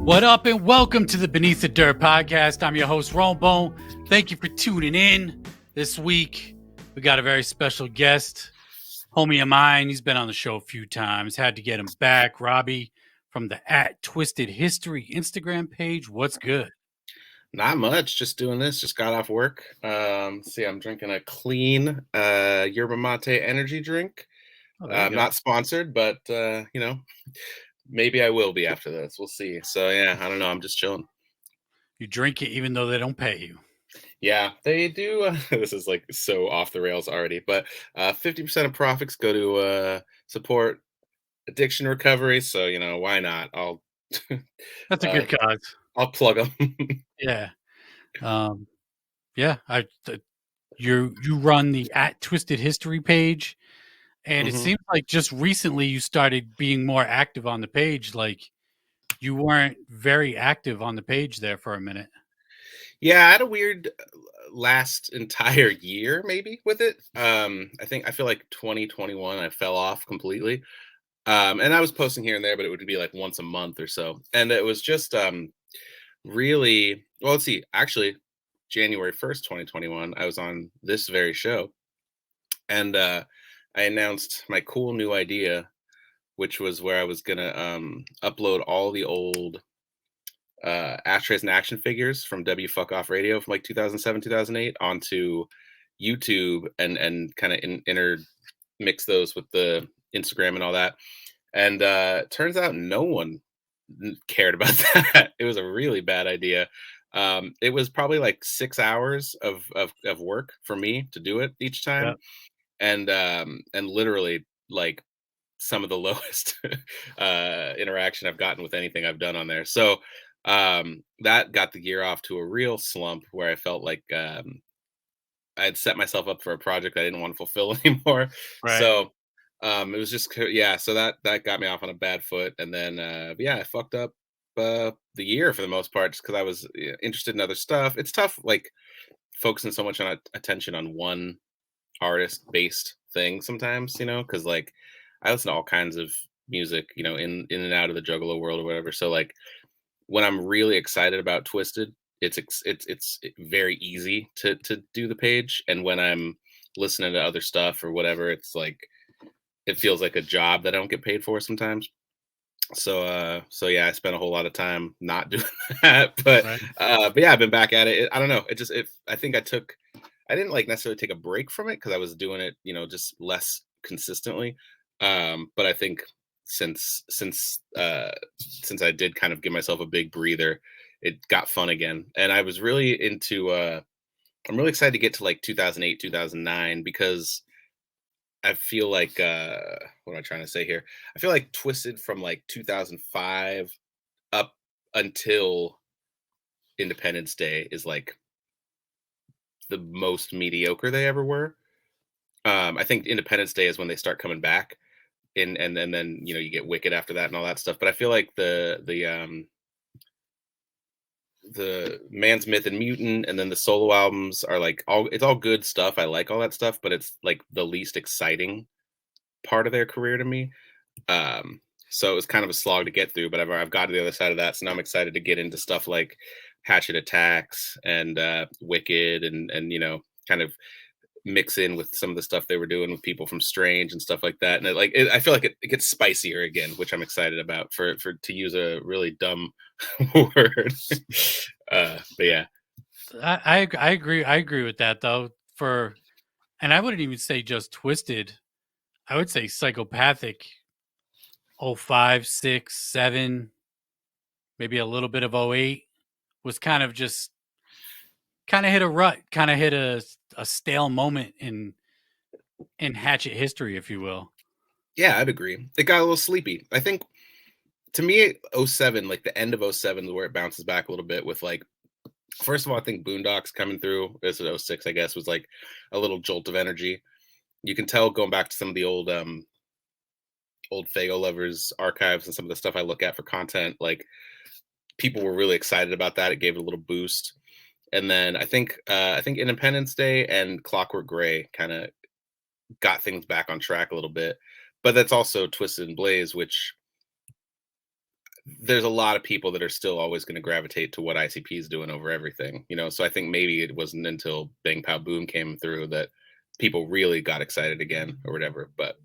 What up, and welcome to the Beneath the Dirt podcast. I'm your host, Robo. Thank you for tuning in. This week, we got a very special guest, homie of mine. He's been on the show a few times. Had to get him back. Robbie from the @Twiztid History Instagram page. What's good? Not much. Just doing this. Just got off work. See, I'm drinking a clean yerba mate energy drink. Oh, there you go. Not sponsored, but maybe I will be after this. We'll see. So yeah, I don't know. I'm just chilling. You drink it even though they don't pay you. Yeah, they do. This is like so off the rails already, but 50% of profits go to support addiction recovery. So why not? That's a uh, good cause. I'll plug them. Yeah. Yeah. You run the @Twiztid History page. And it seems like just recently you started being more active on the page. Like you weren't very active on the page there for a minute. Yeah, I had a weird last entire year maybe with it. I feel like 2021 I fell off completely. And I was posting here and there, but it would be like once a month or so. And it was just really well, let's see. Actually, January 1st, 2021, I was on this very show and I announced my cool new idea, which was where I was gonna upload all the old ashtrays and action figures from W Fuck Off Radio from like 2007, 2008 onto YouTube and kind of intermix those with the Instagram and all that. And turns out no one cared about that. It was a really bad idea. It was probably like 6 hours of work for me to do it each Yeah. time, and literally like some of the lowest interaction I've gotten with anything I've done on there. So that got the year off to a real slump where I felt like I had set myself up for a project I didn't want to fulfill anymore. Right. So it was just yeah. So that got me off on a bad foot, and then yeah, I fucked up the year for the most part just because I was interested in other stuff. It's tough, like focusing so much on attention on one artist based thing sometimes, because like I listen to all kinds of music, in and out of the juggalo world or whatever. So like when I'm really excited about Twiztid, it's very easy to do the page, and when I'm listening to other stuff or whatever, it's like it feels like a job that I don't get paid for sometimes. So yeah, I spent a whole lot of time not doing that, Right. but yeah, I've been back at it. I don't know. I think I didn't like necessarily take a break from it because I was doing it, just less consistently. But I think since I did kind of give myself a big breather, it got fun again. And I was really into I'm really excited to get to like 2008, 2009 because I feel like what am I trying to say here? I feel like Twiztid from like 2005 up until Independence Day is like the most mediocre they ever were. I think Independence Day is when they start coming back, and then you get Wicked after that and all that stuff. But I feel like the Man's Myth and Mutant, and then the solo albums are like it's all good stuff. I like all that stuff, but it's like the least exciting part of their career to me. So it was kind of a slog to get through, but I've got to the other side of that. So now I'm excited to get into stuff like Hatchet Attacks and Wicked, and kind of mix in with some of the stuff they were doing with people from Strange and stuff like that. And I feel like it gets spicier again, which I'm excited about for to use a really dumb word. But yeah. I agree. I agree with that though. And I wouldn't even say just Twiztid. I would say Psychopathic 05, 6, 7, maybe a little bit of 08 was kind of hit a rut, kind of hit a stale moment in Hatchet history, if you will. Yeah, I'd agree. It got a little sleepy. I think to me, 07, like the end of 07 is where it bounces back a little bit with like, first of all, I think Boondocks coming through, this is 06, I guess, was like a little jolt of energy. You can tell going back to some of the old Fago Lovers archives and some of the stuff I look at for content, like people were really excited about that. It gave it a little boost. And then I think Independence Day and Clockwork Gray kind of got things back on track a little bit. But that's also Twiztid and Blaze, which there's a lot of people that are still always going to gravitate to what ICP is doing over everything, you know. So I think maybe it wasn't until Bang Pow Boom came through that people really got excited again or whatever. But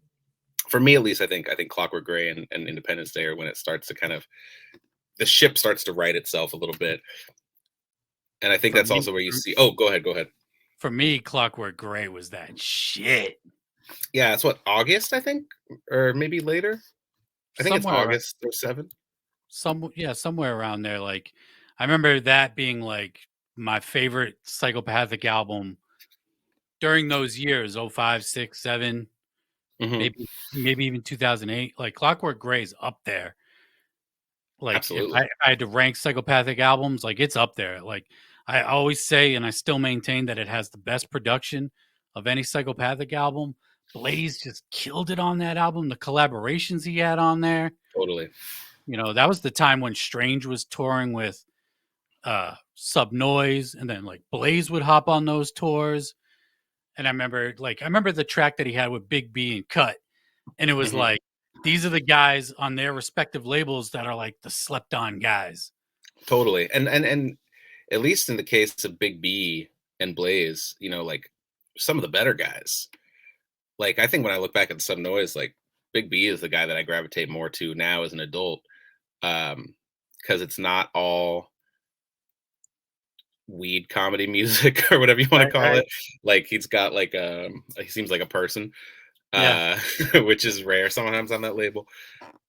for me, at least, I think Clockwork Gray and Independence Day are when it starts to kind of the ship starts to right itself a little bit. And I think For that's me, also where you see. Oh, go ahead, go ahead. for me, Clockwork Gray was that shit. Yeah, it's what, August, I think, or maybe later. I think it's Somewhere around, August '07. somewhere around there. Like, I remember that being like my favorite Psychopathic album during those years, 05, 6, 7, Hmm. maybe even 2008. Like Clockwork Gray's up there. Like Absolutely, if I had to rank Psychopathic albums, like it's up there. Like I always say, and I still maintain that it has the best production of any Psychopathic album. Blaze just killed it on that album. The collaborations he had on there, totally. that was the time when Strange was touring with Sub Noise, and then like Blaze would hop on those tours. And I remember the track that he had with Big B and Cut, and it was Hmm. like these are the guys on their respective labels that are like the slept on guys. Totally. And at least in the case of Big B and Blaze, you know, like some of the better guys. Like I think when I look back at Some Noise, like Big B is the guy that I gravitate more to now as an adult. Because it's not all weed comedy music or whatever you want to Right, call right. it. Like he's got like he seems like a person, Yeah. uh which is rare sometimes on that label.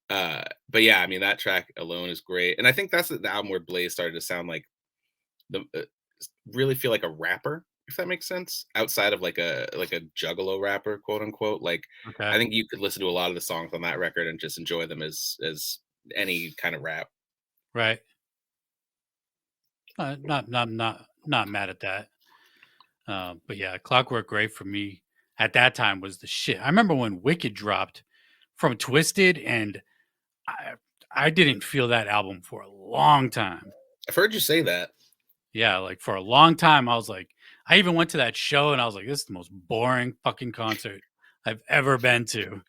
But yeah, I mean that track alone is great. And I think that's the album where Blaze started to sound like the really feel like a rapper, if that makes sense, outside of like a juggalo rapper, quote unquote. Like Okay. I think you could listen to a lot of the songs on that record and just enjoy them as any kind of rap. Right. Not mad at that. But yeah, Clockwork Gray for me at that time was the shit. I remember when Wicked dropped from Twiztid, and I I didn't feel that album for a long time. I've heard you say that. Yeah, like for a long time, I was like, I even went to that show, and I was like, this is the most boring fucking concert I've ever been to.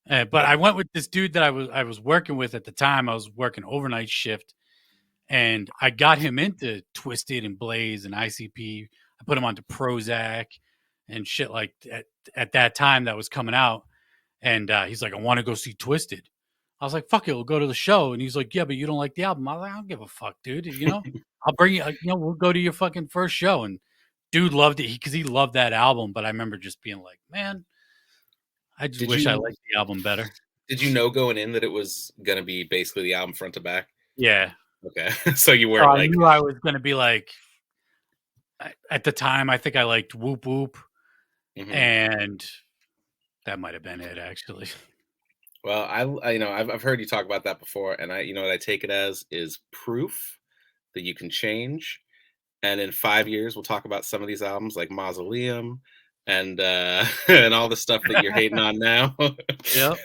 But I went with this dude that I was working with at the time. I was working overnight shift, and I got him into Twiztid and Blaze and ICP. I put him onto Prozac and shit like at that time that was coming out. And he's like, I want to go see Twiztid. I was like, fuck it, we'll go to the show. And he's like, yeah, but you don't like the album. I was like, I don't give a fuck, dude. I'll bring you. We'll go to your fucking first show. And dude loved it because he loved that album. But I remember just being like, man, I just Did wish I you liked the album better. did you know going in that it was gonna be basically the album front to back? Yeah. Okay. So you So weren't I like, knew I was going to be like, at the time, I think I liked Whoop Whoop, mhm. and that might have been it, actually. Well, you know, I've heard you talk about that before, and you know what I take it as is proof that you can change. And in 5 years, we'll talk about some of these albums like Mausoleum and and all the stuff that you're hating on now. Yep.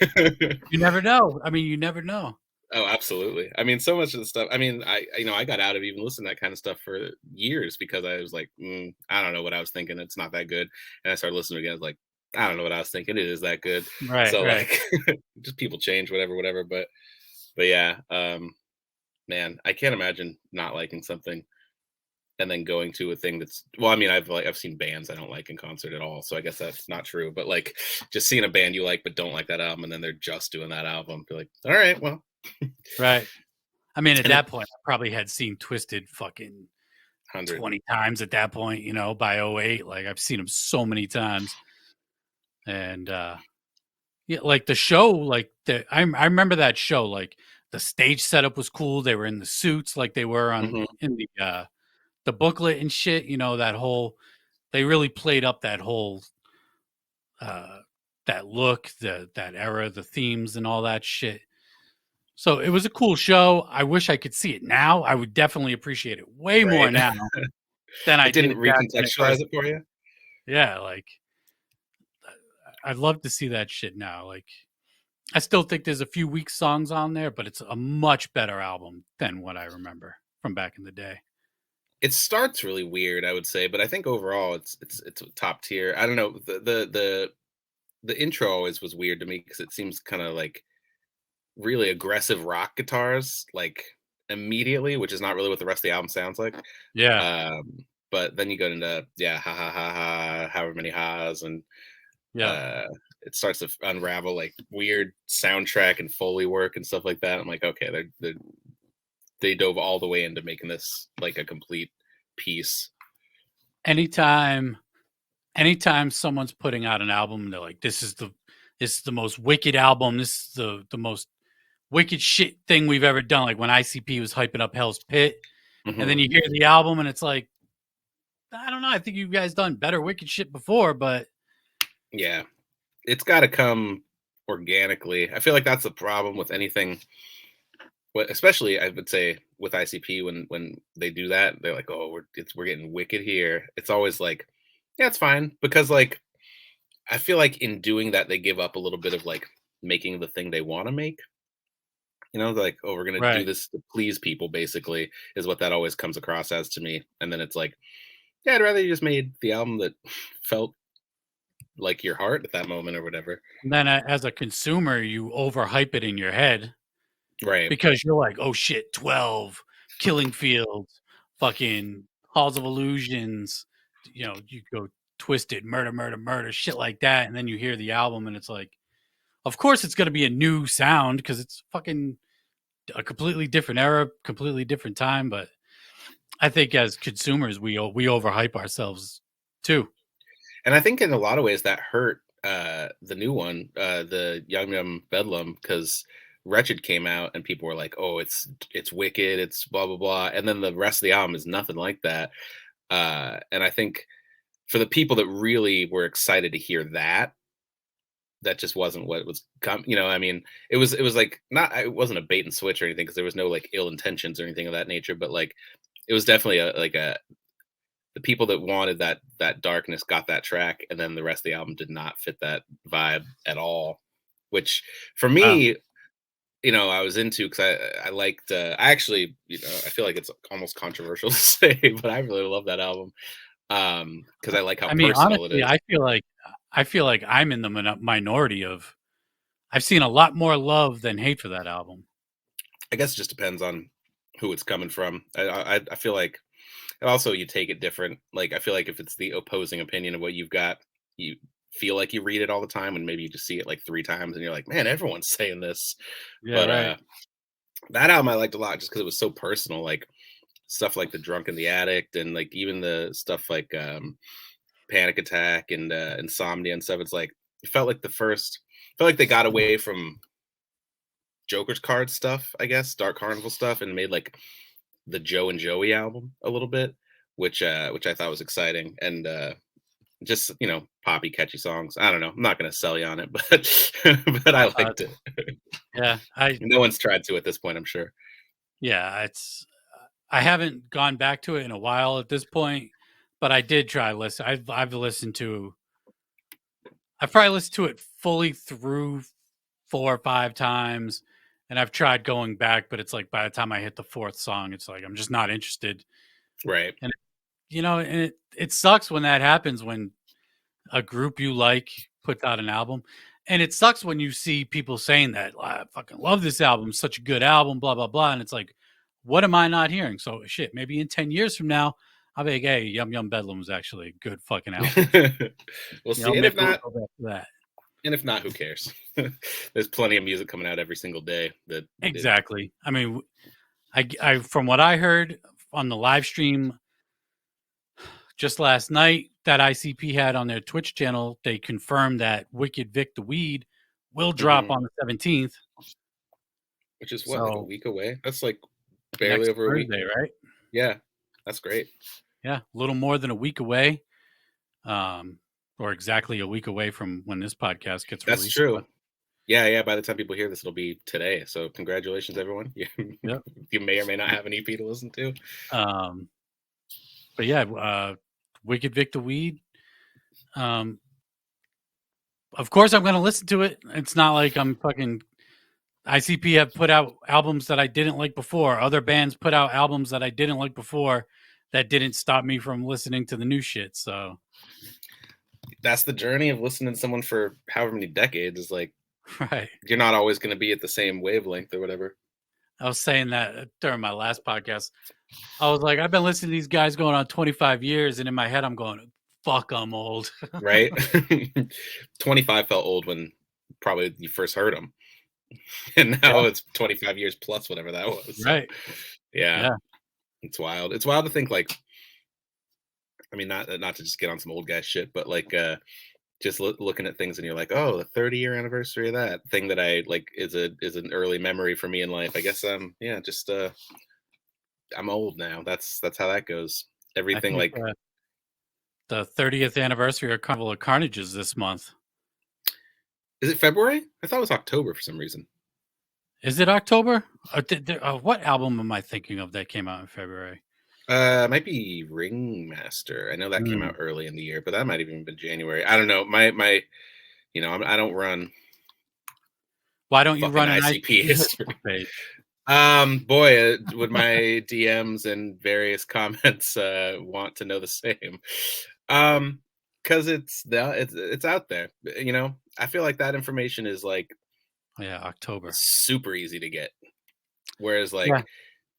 You never know. I mean, you never know. Oh, absolutely. I mean, so much of the stuff. I mean, you know, I got out of even listening to that kind of stuff for years because I was like, I don't know what I was thinking. It's not that good. And I started listening again. I was like, I don't know what I was thinking. It is that good. Right, So right. like, just people change, whatever, whatever. But yeah, man, I can't imagine not liking something and then going to a thing that's well. I mean, I've seen bands I don't like in concert at all. So I guess that's not true. But like, just seeing a band you like but don't like that album, and then they're just doing that album, be like, all right, well. Right. I mean, at And it that point, I probably had seen Twisted fucking 100. 20 times at that point, by '08. Like, I've seen them so many times. And, yeah, like the show, like, I remember that show. Like, the stage setup was cool. They were in the suits, like they were Mhm. in the booklet and shit. They really played up that whole, uh, that look, that era, the themes, and all that shit. So it was a cool show. I wish I could see it now. I would definitely appreciate it way more Right? now than I It didn't did back when it recontextualize first. it for you? Yeah, like I'd love to see that shit now. Like I still think there's a few weak songs on there, but it's a much better album than what I remember from back in the day. It starts really weird, I would say, but I think overall it's top tier. I don't know, the intro always was weird to me because it seems kinda like really aggressive rock guitars like immediately, which is not really what the rest of the album sounds like. Yeah. But then you go into ha ha ha ha, however many ha's, and Yeah. uh, it starts to unravel like weird soundtrack and Foley work and stuff like that. I'm like, okay, they dove all the way into making this like a complete piece. Anytime someone's putting out an album and they're like, this is the most wicked album, this is the most wicked shit thing we've ever done. Like when ICP was hyping up Hell's Pit, and then you hear the album and it's like, I don't know, I think you guys done better wicked shit before, but yeah, it's got to come organically. I feel like that's the problem with anything, especially I would say with ICP when they do that, they're like, oh, we're getting wicked here. It's always like, yeah, it's fine, because like I feel like in doing that they give up a little bit of like making the thing they want to make. You know, like, oh, we're gonna do right. this to please people, basically, is what that always comes across as to me. And then it's like, yeah, I'd rather you just made the album that felt like your heart at that moment or whatever. And then as a consumer, you overhype it in your head Right. because you're like, oh shit, 12, Killing Fields, fucking Halls of Illusions, you go Twiztid, murder, murder, murder, shit like that. And then you hear the album and it's like, of course it's going to be a new sound because it's fucking a completely different era, completely different time. But I think as consumers, we overhype ourselves too. And I think in a lot of ways that hurt the new one, the Yum Yum Bedlam, because Wretched came out and people were like, oh, it's wicked, it's blah blah blah, and then the rest of the album is nothing like that. And I think for the people that really were excited to hear that, that just wasn't what was I mean, it was like, not, it wasn't a bait and switch or anything, because there was no like ill intentions or anything of that nature, but like it was definitely the people that wanted that darkness got that track, and then the rest of the album did not fit that vibe at all, which for Wow. me, I was into, because I liked, I actually, I feel like it's almost controversial to say, but I really love that album, because I like how I mean, personal it honestly, is. I feel like I'm in the minority of. I've seen a lot more love than hate for that album. I guess it just depends on who it's coming from. I feel like, and also you take it different. Like I feel like if it's the opposing opinion of what you've got, you feel like you read it all the time, and maybe you just see it like 3 times, and you're like, man, everyone's saying this. Yeah, But right. that album I liked a lot just because it was so personal. Like stuff like The Drunk in the Attic, and like even the stuff like Panic Attack and Insomnia and stuff. It's like it felt like felt like they got away from Joker's card stuff, I guess, Dark Carnival stuff, and made like the Joe and Joey album a little bit, which I thought was exciting, and just poppy catchy songs. I don't know, I'm not gonna sell you on it, but but I Uh, liked it. yeah, No one's tried to at this point, I'm sure. it's. I haven't gone back to it in a while at this point, but I did try listen. I've listened to. I've probably listened to it fully through 4 or 5 times, and I've tried going back, but it's like by the time I hit the fourth song, it's like I'm just not interested. Right. And and it sucks when that happens, when a group you like puts out an album. And it sucks when you see people saying that, I fucking love this album, such a good album, blah, blah, blah. And it's like, what am I not hearing? So shit, maybe in 10 years from now, I'll be like, hey, Yum Yum Bedlam was actually a good fucking album. We'll see, Maybe we'll go back to that. and if not, who cares? There's plenty of music coming out every single day that it. Exactly. I mean, I from what I heard on the live stream just last night that ICP had on their Twitch channel, they confirmed that Wicked Vic the Weed will drop Mhm. on the 17th. Which is what, like a So week away? That's like barely next over a week. Thursday, right? Yeah, that's great. Yeah, a little more than a week away, um, or exactly a week away from when this podcast gets That's released. true. But Yeah, yeah. By the time people hear this, it'll be today. So congratulations, everyone. yeah, You may or may not have an EP to listen to. um, but yeah, Wicked Vic the Weed. Um, of course, I'm going to listen to it. It's not like I'm fucking. ICP have put out albums that I didn't like before. Other bands put out albums that I didn't like before. That didn't stop me from listening to the new shit. So That's the journey of listening to someone for however many decades. Is like Right. You're not always going to be at the same wavelength or whatever. I was saying that during my last podcast. I was like, I've been listening to these guys going on 25 years, and in my head, I'm going, "Fuck, I'm old." Right? 25 felt old when probably you first heard them. And Yeah. now it's 25 years plus whatever that was. So, Right. yeah, Yeah. it's wild. It's wild to think like, I mean, not to just get on some old guy shit, but like just looking at things and you're like, oh, the 30-year anniversary of that thing that I like is an early memory for me in life. I guess yeah, just I'm old now. That's how that goes. I Everything think like, the 30th anniversary of Carnival of Carnage is this month. is it February? I thought it was October for some reason. Is it October? What album am I thinking of that came out in February? Might be Ringmaster. I know that came Mm. out early in the year, but that might have even been January. I don't know. My I don't run Why don't you fucking run an ICP ICP history. Facebook page? Boy, would my DMs and various comments want to know the same. Because it's out there. I feel like that information is like Yeah, October. super easy to get. Whereas Yeah. like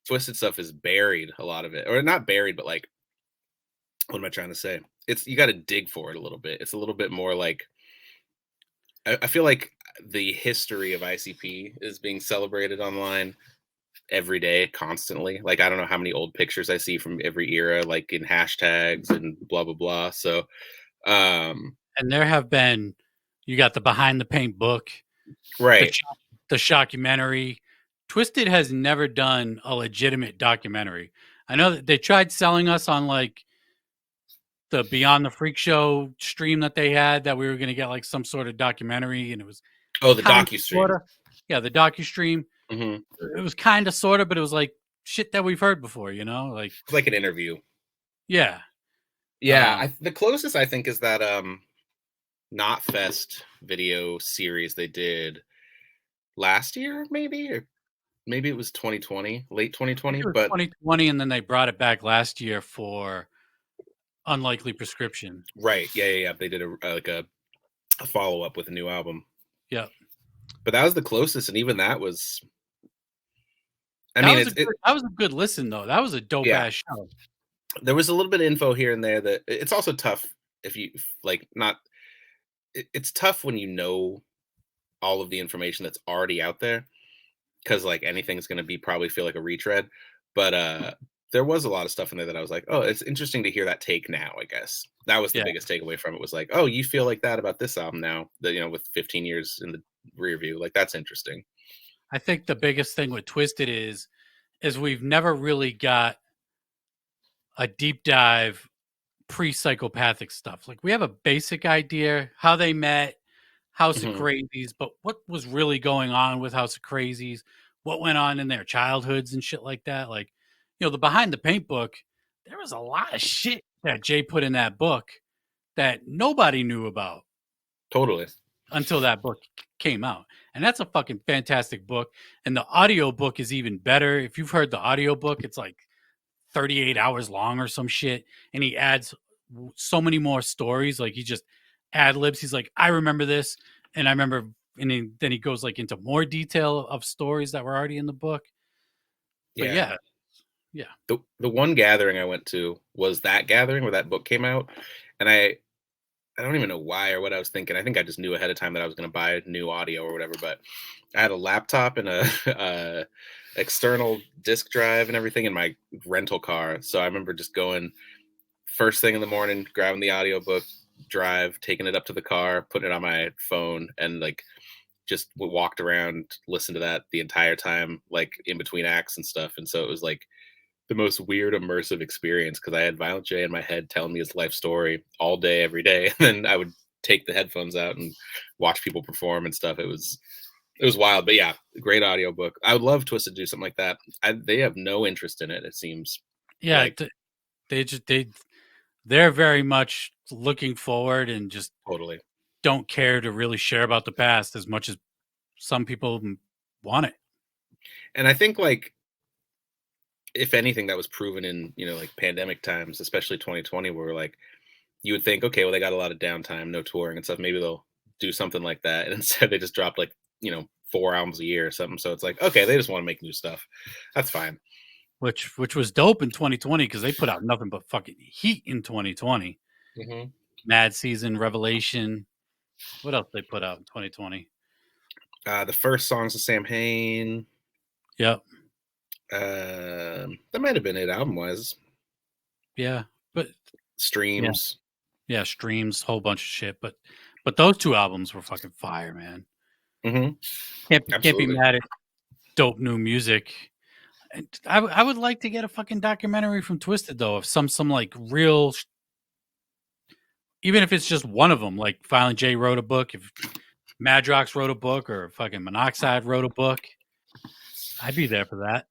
Twisted stuff is buried, a lot of it. Or not buried, but like, what am I trying to say? It's you gotta dig for it a little bit. It's a little bit more like I feel like the history of ICP is being celebrated online every day, constantly. Like I don't know how many old pictures I see from every era, like in hashtags and blah blah blah. So um And there have been, you got the Behind the Paint book, the right. shock, the shockumentary. Twisted has never done a legitimate documentary. I know that they tried selling us on like the Beyond the Freak Show stream that they had, that we were going to get like some sort of documentary, and it was Oh, the kind of docu sort stream. of, yeah, the docu stream. Hmm. It was kind of sort of, but it was like shit that we've heard before, like It's like an interview. yeah. Yeah, the closest I think is that Not Fest video series they did last year, maybe, or maybe it was 2020, late I think 2020. it was But 2020, and then they brought it back last year for Unlikely Prescription. right, yeah. They did like a follow up with a new album, Yep. but that was the closest, and even that was. I That mean, was a good listen though. That was a dope yeah. ass show. There was a little bit of info here and there that it's also tough if you like not. It's tough when you know all of the information that's already out there because like anything's going to be probably feel like a retread. But there was a lot of stuff in there that I was like, oh, it's interesting to hear that take now. I guess that was the Yeah. biggest takeaway from it was like, oh, you feel like that about this album now that with 15 years in the rear view, like that's interesting. I think the biggest thing with Twisted is we've never really got a deep dive pre-psychopathic stuff. Like we have a basic idea how they met, House of Hmm. Crazies, but what was really going on with House of Crazies, what went on in their childhoods and shit like that. Like, the Behind the Paint book, there was a lot of shit that Jay put in that book that nobody knew about Totally. until that book came out. And that's a fucking fantastic book. And the audio book is even better. If you've heard the audio book, it's like 38 hours long or some shit. And he adds so many more stories. Like he just ad libs. He's like, I remember this. And I remember, and then he goes like into more detail of stories that were already in the book. But Yeah. yeah. The one gathering I went to was that gathering where that book came out, and I don't even know why or what I was thinking. I think I just knew ahead of time that I was going to buy new audio or whatever. But I had a laptop and a external disk drive and everything in my rental car. So I remember just going first thing in the morning, grabbing the audiobook drive, taking it up to the car, putting it on my phone, and like just walked around, listened to that the entire time, like in between acts and stuff. And so it was like the most weird immersive experience because I had Violent J in my head telling me his life story all day, every day. And then I would take the headphones out and watch people perform and stuff. It was wild. But yeah, great audiobook. I would love Twisted to do something like that. They have no interest in it, it seems. Yeah. Like They're very much looking forward and just totally. don't care to really share about the past as much as some people want it. And I think like if anything that was proven in, like pandemic times, especially 2020, where like you would think, okay, well, they got a lot of downtime, no touring and stuff. Maybe they'll do something like that. And instead they just dropped like 4 albums a year or something. So it's like, okay, they just want to make new stuff. That's fine. which was dope in 2020 because they put out nothing but fucking heat in 2020. Hmm. Mad Season, Revelation. What else they put out in 2020? The first songs of Sam Hain. Yep. That might have been it album wise. Yeah. But Streams. yeah, streams, whole bunch of shit. But those two albums were fucking fire, man. Hmm. Can't be Absolutely. mad at dope new music. And I would like to get a fucking documentary from Twiztid though, of some like real, even if it's just one of them. Like Violent J wrote a book, if Madrox wrote a book, or fucking Monoxide wrote a book, I'd be there for that.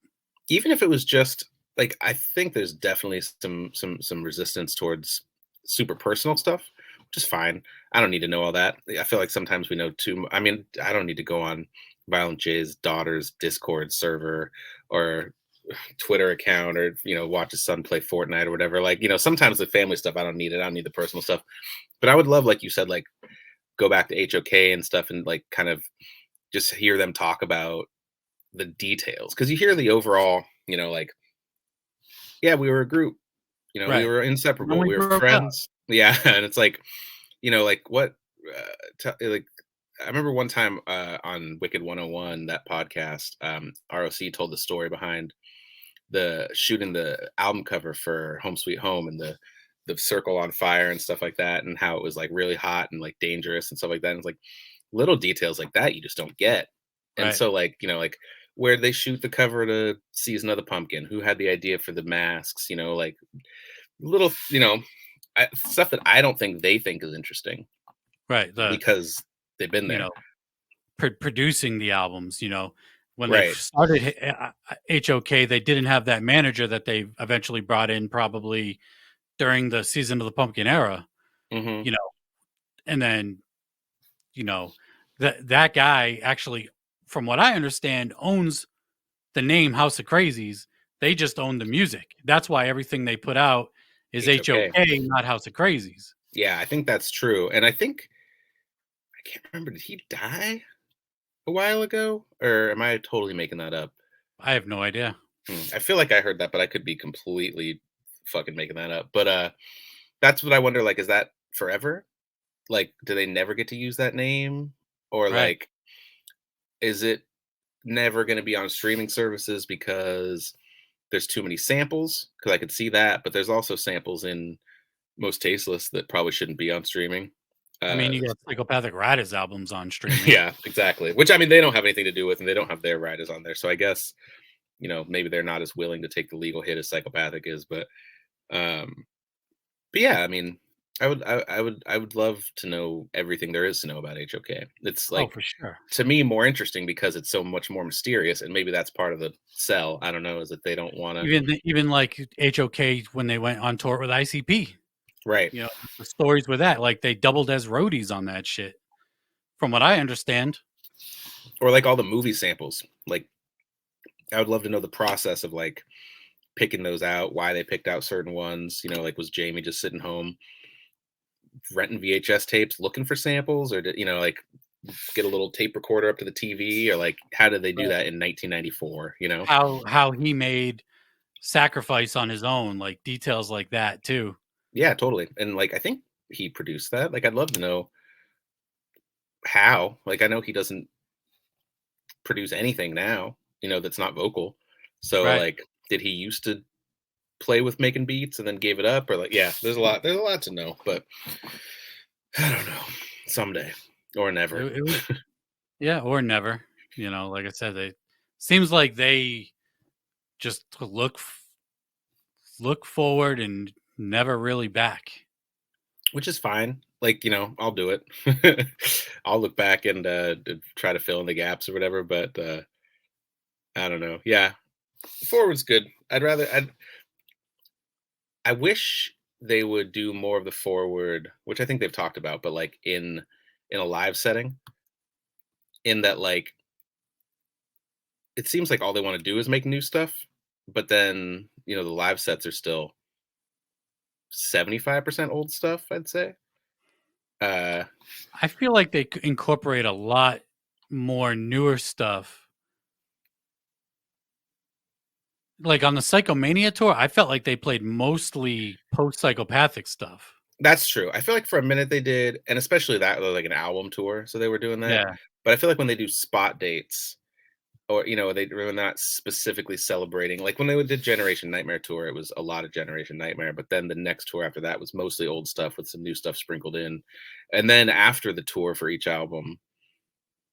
Even if it was just like, I think there's definitely some resistance towards super personal stuff, which is fine. I don't need to know all that. I feel like sometimes we know I mean, I don't need to go on Violent J's daughter's Discord server or Twitter account, or watch his son play Fortnite or whatever. Like, sometimes the family stuff, I don't need it. I don't need the personal stuff. But I would love, like you said, like go back to HOK and stuff, and like kind of just hear them talk about the details, because you hear the overall, like, yeah, we were a group, we Right. were And then inseparable, we we were broke up. friends. Yeah. And it's like, like what, like, I remember one time on Wicked 101, that podcast, ROC told the story behind the shooting the album cover for Home Sweet Home, and the circle on fire and stuff like that, and how it was like really hot and like dangerous and stuff like that. And it's like little details like that you just don't get. And Right. so, like, like, where did they shoot the cover to Season of the Pumpkin? Who had the idea for the masks? Like little, stuff that I don't think they think is interesting Right. The because they've been you there. know producing the albums. When they Right. started HOK, they didn't have that manager that they eventually brought in probably during the Season of the Pumpkin era. Hmm. You know, and then that guy actually, from what I understand, owns the name House of Krazees. They just own the music. That's why everything they put out is HOK. HOK, not House of Krazees. Yeah, I think that's true. And I think, I can't remember, did he die a while ago, or am I totally making that up? I have no idea. I feel like I heard that, but I could be completely fucking making that up. But that's what I wonder. Like, is that forever? Like, do they never get to use that name, or Right. like, is it never going to be on streaming services because there's too many samples? Because I could see that, but there's also samples in most tasteless that probably shouldn't be on streaming. I mean, Uh, you got Psychopathic Radis albums on streaming. yeah, exactly. Which, I mean, they don't have anything to do with, and they don't have their writers on there. So I guess, maybe they're not as willing to take the legal hit as Psychopathic is. Um, but yeah, I mean, I would love to know everything there is to know about HOK. It's Oh, like, for sure. to me, more interesting because it's so much more mysterious, and maybe that's part of the sell. I don't know, is that they don't want to. Even like HOK when they went on tour with ICP. Right. The stories with that, like they doubled as roadies on that shit. From what I understand. Or like all the movie samples. Like, I would love to know the process of like picking those out, why they picked out certain ones. Like, was Jamie just sitting home renting VHS tapes looking for samples, or did like get a little tape recorder up to the TV, or like how did they do that in 1994? How he made Sacrifice on his own, like details like that too. Yeah, totally. And like, I think he produced that. Like, I'd love to know how. Like, I know he doesn't produce anything now, that's not vocal. So Right. like, did he used to play with making beats and then gave it up, or like, yeah, there's a lot to know, but I don't know. Someday or never. It was, yeah, or never. Like I said, they seems like they just look forward and never really back. Which is fine. Like, I'll do it. I'll look back and try to fill in the gaps or whatever, but I don't know. Yeah. Forward's good. I wish they would do more of the forward, which I think they've talked about, but like in a live setting, in that, like, it seems like all they want to do is make new stuff, but then, the live sets are still 75% old stuff, I'd say. Uh I feel like they incorporate a lot more newer stuff. Like on the Psychomania tour, I felt like they played mostly post-psychopathic stuff. That's true. I feel like for a minute they did, and especially that was like an album tour, so they were doing that. Yeah. But I feel like when they do spot dates, or they're not specifically celebrating. Like when they did Generation Nightmare tour, it was a lot of Generation Nightmare. But then the next tour after that was mostly old stuff with some new stuff sprinkled in. And then after the tour for each album,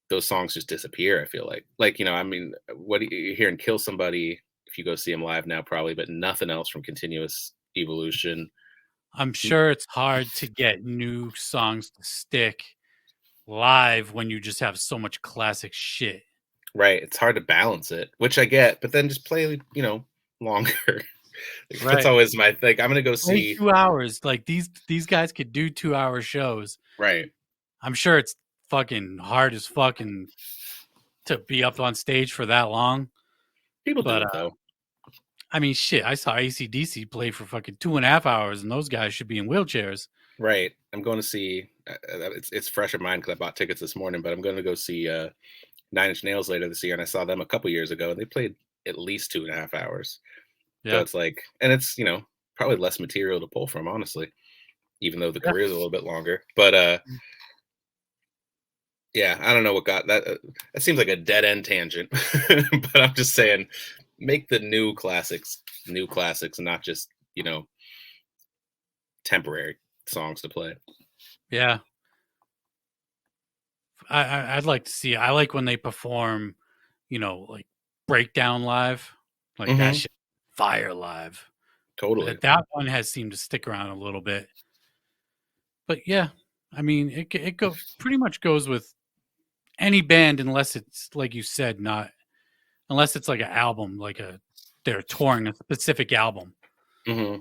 those songs just disappear. I feel like I mean, what you're hearing "Kill Somebody" if you go see them live now, probably, but nothing else from Continuous Evolution. I'm sure it's hard to get new songs to stick live when you just have so much classic shit. Right, it's hard to balance it, which I get, but then just play, longer. That's Right. always my thing. I'm gonna go Only see. 2 hours. Like these guys could do 2-hour shows. Right, I'm sure it's fucking hard as fucking to be up on stage for that long. people do But it though. I mean, shit, I saw AC/DC play for fucking 2.5 hours, and those guys should be in wheelchairs. Right, I'm going to see. It's fresh in mind because I bought tickets this morning, but I'm going to go see Nine Inch Nails later this year, and I saw them a couple years ago, and they played at least 2.5 hours. So Yeah. it's like, and it's probably less material to pull from, honestly, even though the Yeah. career is a little bit longer. But yeah, I don't know what got that. That seems like a dead end tangent, but I'm just saying, make the new classics, and not just temporary songs to play. Yeah. I'd like to see. I like when they perform, like breakdown live, like that Hmm. shit, fire live. Totally. That one has seemed to stick around a little bit. But yeah, I mean, it go pretty much goes with any band unless it's like you said, not unless it's like an album, like they're touring a specific album, Hmm.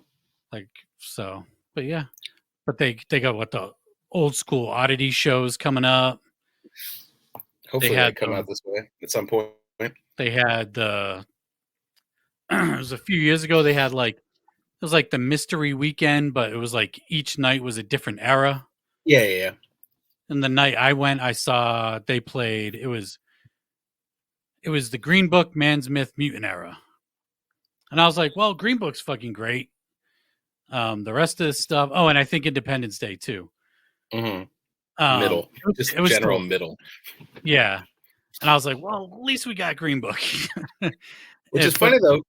like so. But yeah, but they got what the old school oddity shows coming up. They Hopefully, they had come out this way at some point. they had the it was a few years ago. They had like it was like the mystery weekend, but it was like each night was a different era. Yeah, yeah, yeah. And the night I went, I saw they played. It was the Green Book, Man's Myth, Mutant era, and I was like, well, Green Book's fucking great. The rest of the stuff. Oh, and I think Independence Day too. Hmm. Middle, It just was general still middle. yeah, and I was like, well, at least we got Green Book. Which is But funny though.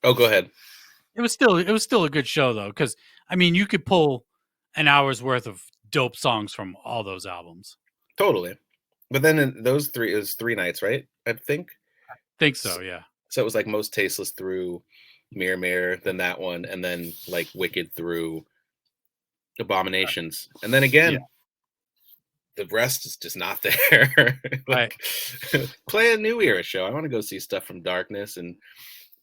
Oh, go ahead. it was still a good show though, because I mean, you could pull an hour's worth of dope songs from all those albums. Totally. But then in those three, it was 3 nights, right? I think. Think so, yeah. So it was like Most Tasteless through Mirror Mirror, then that one, and then like Wicked through Abominations. And then Yeah, again, the rest is just not there. right. Like play a new era show. I want to go see stuff from Darkness and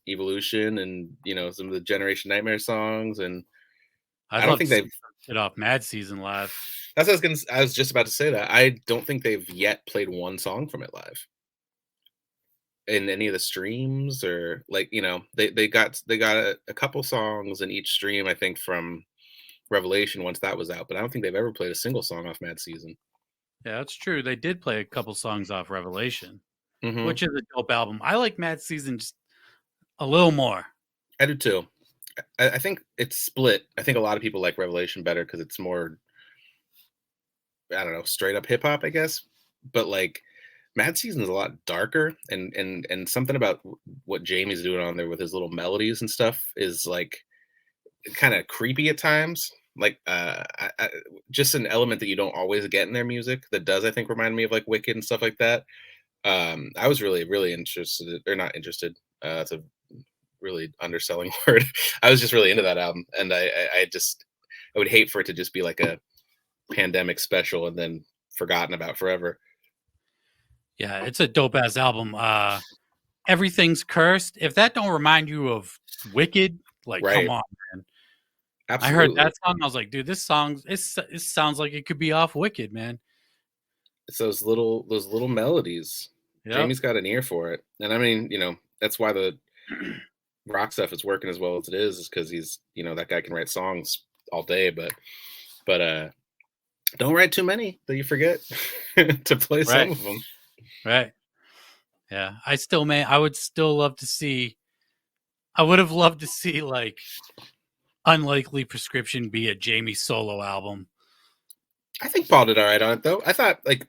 Evolution and some of the Generation Nightmare songs. And I'd I don't love to think see they've some shit off Mad Season live. that's what I was just about to say that. I don't think they've yet played one song from it live in any of the streams, or like they got a couple songs in each stream, I think, from Revelation once that was out, but I don't think they've ever played a single song off Mad Season. Yeah, that's true. They did play a couple songs off Revelation, Hmm. which is a dope album. I like Mad Season just a little more. I do too. I think it's split. I think a lot of people like Revelation better because it's more, I don't know, straight up hip hop, I guess. But like Mad Season is a lot darker, and something about what Jamie's doing on there with his little melodies and stuff is like kind of creepy at times. Like just an element that you don't always get in their music that does, I think, remind me of like Wicked and stuff like that. I was really, really interested, or not interested. It's a really underselling word. I was just really into that album, and I would hate for it to just be like a pandemic special and then forgotten about forever. Yeah, it's a dope ass album. Everything's Cursed. If that don't remind you of Wicked, like come Right. on, man. I heard Absolutely. that song. I was like, dude, this song it sounds like it could be off Wicked, man. It's those little melodies. Yep. Jamie's got an ear for it, and I mean, that's why the rock stuff is working as well as it is because he's that guy can write songs all day, but don't write too many that you forget to play Right. some of them. Right. Yeah. I would still love to see. I would have loved to see like Unlikely Prescription be a Jamie solo album. I think Paul did all right on it though. I think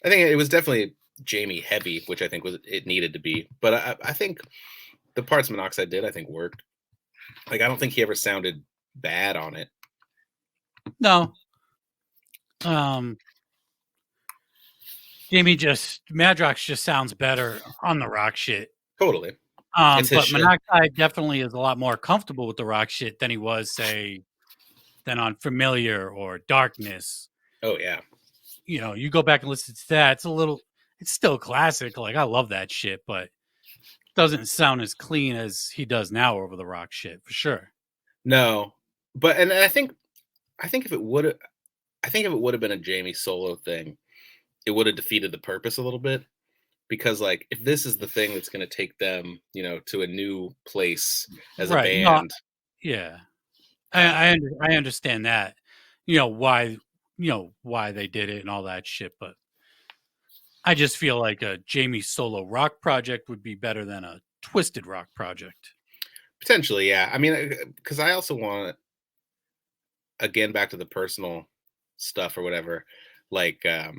it was definitely Jamie heavy, which I think was it needed to be. But I think the parts Monoxide did, I think worked. Like I don't think he ever sounded bad on it. No. Um Madrox just sounds better on the rock shit. Totally, it's his But shit. Monoxide definitely is a lot more comfortable with the rock shit than he was, say, than on Familiar or Darkness. Oh yeah. You go back and listen to that, it's still classic. Like I love that shit, but doesn't sound as clean as he does now over the rock shit for sure. No, but and I think if it would I think if it would have been a Jamie solo thing, it would have defeated the purpose a little bit because like if this is the thing that's going to take them, to a new place as a Right. No, band, yeah. um, I understand that. Why they did it and all that shit, but I just feel like a Jamie solo rock project would be better than a Twiztid rock project. potentially, yeah. I mean, because I also want again back to the personal stuff or whatever. Like, I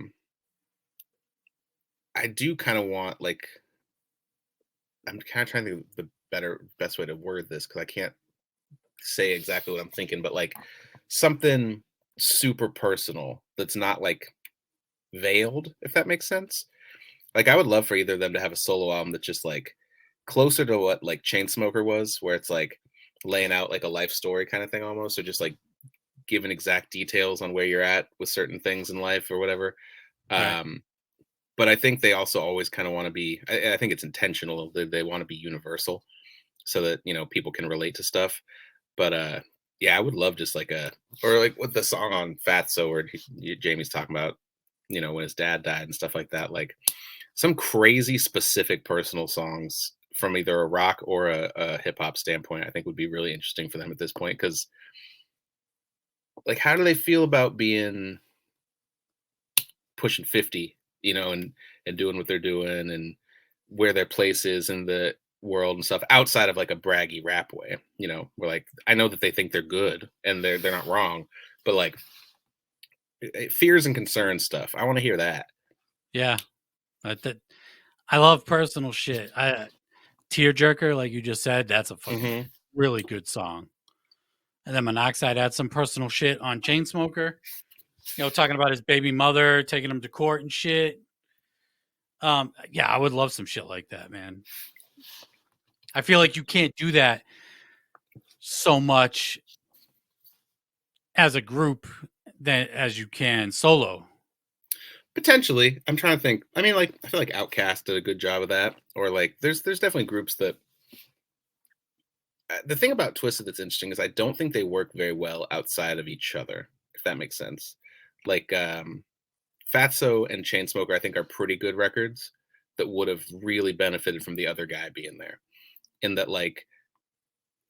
do kind of want like I'm kind of trying to think of the best way to word this because I can't say exactly what I'm thinking, but like something super personal that's not like veiled, if that makes sense. Like I would love for either of them to have a solo album that's just like closer to what like Chainsmoker was, where it's like laying out like a life story kind of thing almost, or just like giving exact details on where you're at with certain things in life or whatever. Right. Um, but I think they also always kind of want to be. I think it's intentional. They want to be universal so that people can relate to stuff. But yeah, I would love just like a or like with the song on Fatso where Jamie's talking about when his dad died and stuff like that. Like some crazy specific personal songs from either a rock or a hip hop standpoint, I think would be really interesting for them at this point. Because, like, how do they feel about being pushing 50, and doing what they're doing and where their place is in the world and stuff outside of like a braggy rap way? We're like, I know that they think they're good and they're not wrong, but like fears and concerns stuff. I want to hear that. Yeah. That I love personal shit. Tearjerker, like you just said, that's a fucking Hmm. really good song. And then Monoxide had some personal shit on Chainsmoker. Talking about his baby mother, taking him to court and shit. Yeah, I would love some shit like that, man. I feel like you can't do that so much as a group than as you can solo. Potentially, I'm trying to think. I mean, like, I feel like Outkast did a good job of that, or like, there's definitely groups that. The thing about Twisted that's interesting is I don't think they work very well outside of each other, if that makes sense. Like, Fatso and Chainsmoker, I think, are pretty good records that would have really benefited from the other guy being there. In that, like,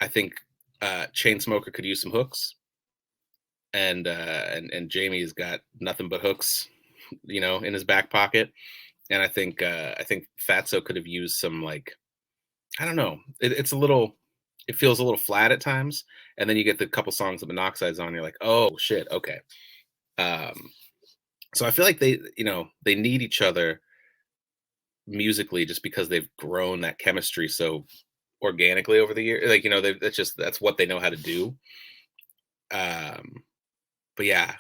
I think Chainsmoker could use some hooks, and Jamie's got nothing but hooks, in his back pocket. And I think Fatso could have used some like I don't know. It's a little. It feels a little flat at times, and then you get the couple songs of Monoxide's on. You're like, oh shit, okay. Um, so I feel like they need each other musically just because they've grown that chemistry so organically over the year. Like that's what they know how to do. Um, but yeah,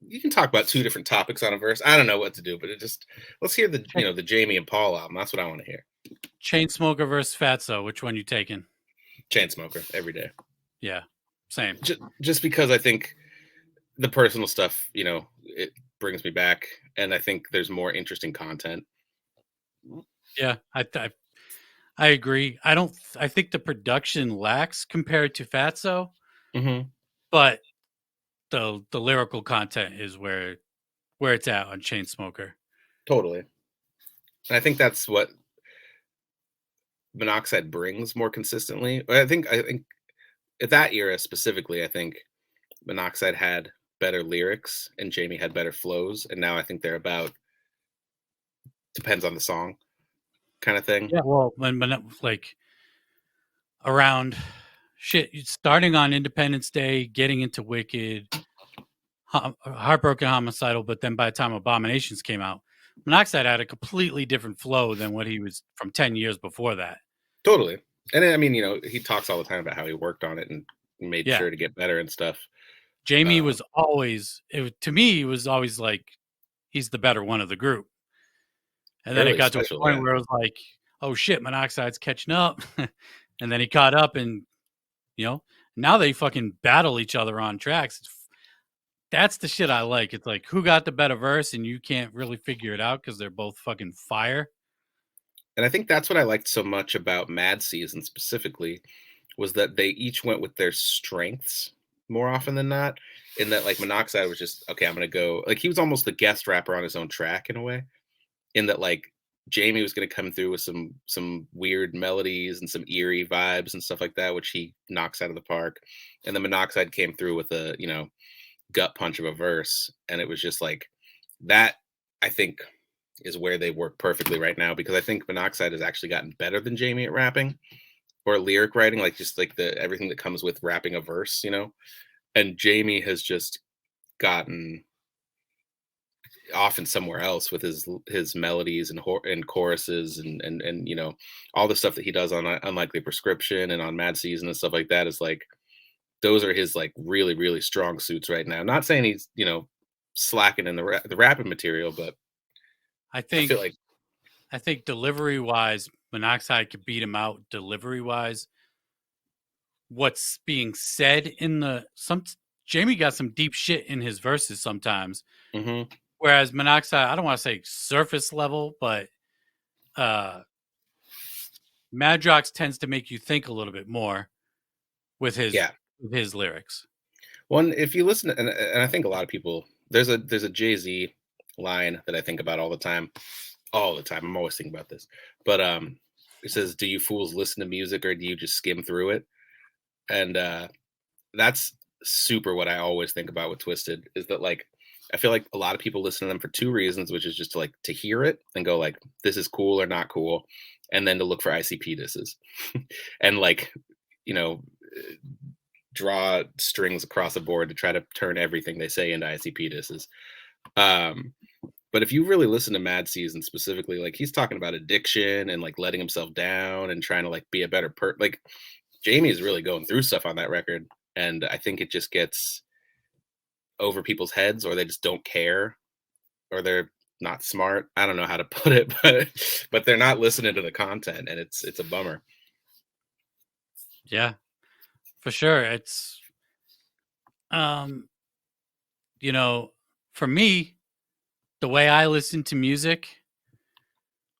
you can talk about two different topics on a verse. I don't know what to do, but let's hear the Jamie and Paul album. That's what I want to hear. Chainsmoker versus Fatso. Which one you taking? Chainsmoker every day. Yeah, same. Just because I think the personal stuff, it brings me back, and I think there's more interesting content. Yeah, I agree. I think the production lacks compared to Fatso, Hmm. but the lyrical content is where it's at on Chainsmoker. Totally, and I think that's what Monoxide brings more consistently. I think at that era specifically, I think Monoxide had better lyrics and Jamie had better flows, and now I think they're about depends on the song kind of thing. Yeah, well, when like around shit, starting on Independence Day, getting into Wicked, Heartbroken Homicidal, but then by the time Abominations came out, Monoxide had a completely different flow than what he was from 10 years before that. Totally. And I mean, he talks all the time about how he worked on it and made Yeah. sure to get better and stuff. Jamie was always, to me, he was always like, he's the better one of the group. And then it Early got to a special, point yeah. where it was like, oh shit, Monoxide's catching up. And then he caught up and, now they fucking battle each other on tracks. That's the shit I like. It's like, who got the better verse? And you can't really figure it out because they're both fucking fire. And I think that's what I liked so much about Mad Season specifically was that they each went with their strengths more often than not. In that, like, Monoxide was just, okay, I'm gonna go, like, he was almost the guest rapper on his own track in a way. In that, like, Jamie was gonna come through with some weird melodies and some eerie vibes and stuff like that, which he knocks out of the park. And then Monoxide came through with a, gut punch of a verse. And it was just like that, I think, is where they work perfectly right now, because I think Monoxide has actually gotten better than Jamie at rapping or lyric writing, like just like the everything that comes with rapping a verse. And Jamie has just gotten often somewhere else with his melodies and choruses and all the stuff that he does on Unlikely Prescription and on Mad Season and stuff like that is like those are his like really really strong suits right now. Not saying he's slacking in the rapping material, but I I feel think like I think delivery wise, Monoxide could beat him out delivery wise. What's being said in Jamie got some deep shit in his verses sometimes. mhm, Whereas Monoxide, I don't want to say surface level, but Madrox tends to make you think a little bit more with yeah. his lyrics. One, if you listen, and I think a lot of people, there's a Jay-Z line that I think about all the time. All the time. I'm always thinking about this. But it says, "Do you fools listen to music or do you just skim through it?" And that's super what I always think about with Twiztid is that like I feel like a lot of people listen to them for two reasons, which is just to like to hear it and go like this is cool or not cool, and then to look for ICP disses and like you know draw strings across the board to try to turn everything they say into ICP disses. Um, but if you really listen to Mad Season specifically, like he's talking about addiction and like letting himself down and trying to like be a better like Jamie is really going through stuff on that record. And I think it just gets over people's heads or they just don't care or they're not smart. I don't know how to put it, but they're not listening to the content and it's a bummer. Yeah, for sure. It's um, for me, the way I listen to music,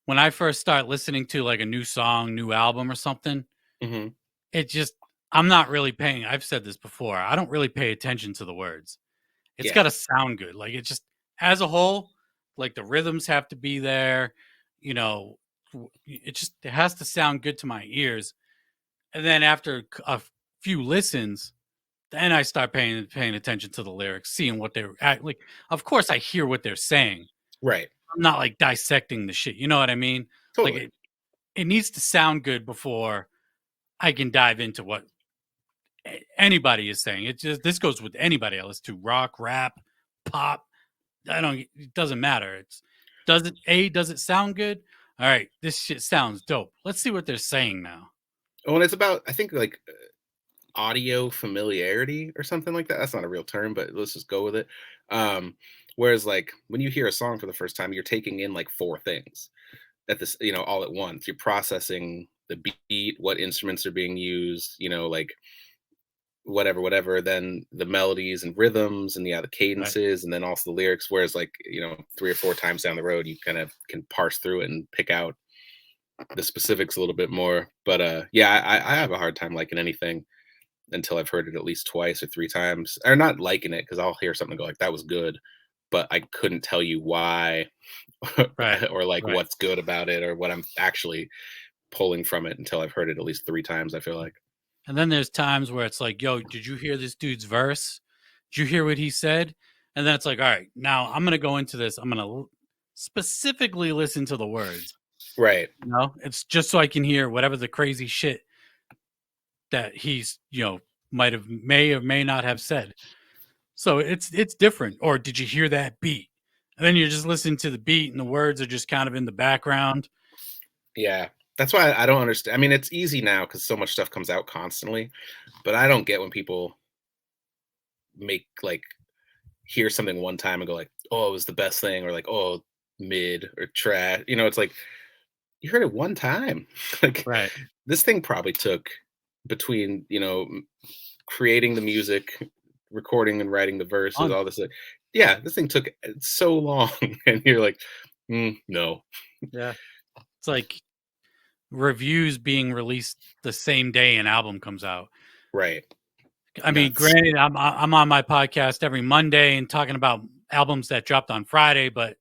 when I first start listening to like a new song, new album or something, Hmm. it just I'm not really paying. I've said this before. I don't really pay attention to the words. It's got Yeah. to sound good. Like it just as a whole, like the rhythms have to be there. You know, it has to sound good to my ears. And then after a few listens, then I start paying attention to the lyrics, seeing what they're like. Of course, I hear what they're saying. Right. I'm not like dissecting the shit. You know what I mean? Like Totally. it needs to sound good before I can dive into what anybody is saying. It just this goes with anybody I listen to rock, rap, pop. It doesn't matter. Does it sound good? All right, this shit sounds dope. Let's see what they're saying now. Oh, and it's about I think like audio familiarity or something like that. That's not a real term, but let's just go with it. Um, whereas like when you hear a song for the first time, you're taking in like four things at this, all at once. You're processing the beat, what instruments are being used, like whatever, then the melodies and rhythms and the Right. cadences and then also the lyrics. Whereas like, three or four times down the road, you kind of can parse through it and pick out the specifics a little bit more. But yeah, I have a hard time liking anything until I've heard it at least twice or three times. Or not liking it because I'll hear something go like that was good, but I couldn't tell you why Right. or like Right. what's good about it or what I'm actually pulling from it until I've heard it at least three times, I feel like. And then there's times where it's like, yo, did you hear this dude's verse? Did you hear what he said? And then it's like, all right, now I'm gonna go into this. I'm gonna specifically listen to the words. Right. You know, it's just so I can hear whatever the crazy shit that he's, may or may not have said. So it's different. Or did you hear that beat? And then you're just listening to the beat and the words are just kind of in the background. Yeah. That's why I don't understand. I mean, it's easy now because so much stuff comes out constantly, but I don't get when people make like hear something one time and go like, "Oh, it was the best thing," or like, "Oh, mid or trash." You know, it's like you heard it one time. Like Right. this thing probably took between creating the music, recording and writing the verses, all this. Yeah, this thing took so long, and you're like, no, Yeah. It's like reviews being released the same day an album comes out. right? I mean, Nuts. granted, I'm on my podcast every Monday and talking about albums that dropped on Friday, but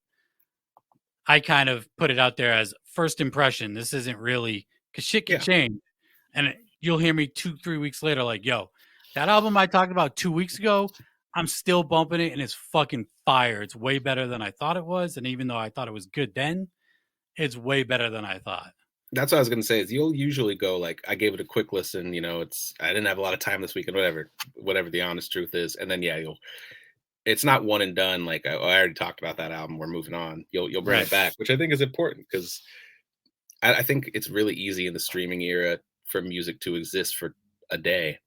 I kind of put it out there as first impression. This isn't really because shit can Yeah, change, and you'll hear me 2-3 weeks later, like, "Yo, that album I talked about 2 weeks ago, I'm still bumping it, and it's fucking fire. It's way better than I thought it was, and even though I thought it was good then, it's way better than I thought." that's what I was gonna say. Is you'll usually go like, I gave it a quick listen. I didn't have a lot of time this weekend, whatever the honest truth is, and then yeah, you'll. It's not one and done. Like, oh, I already talked about that album. We're moving on. You'll bring Right. it back, which I think is important because I think it's really easy in the streaming era for music to exist for a day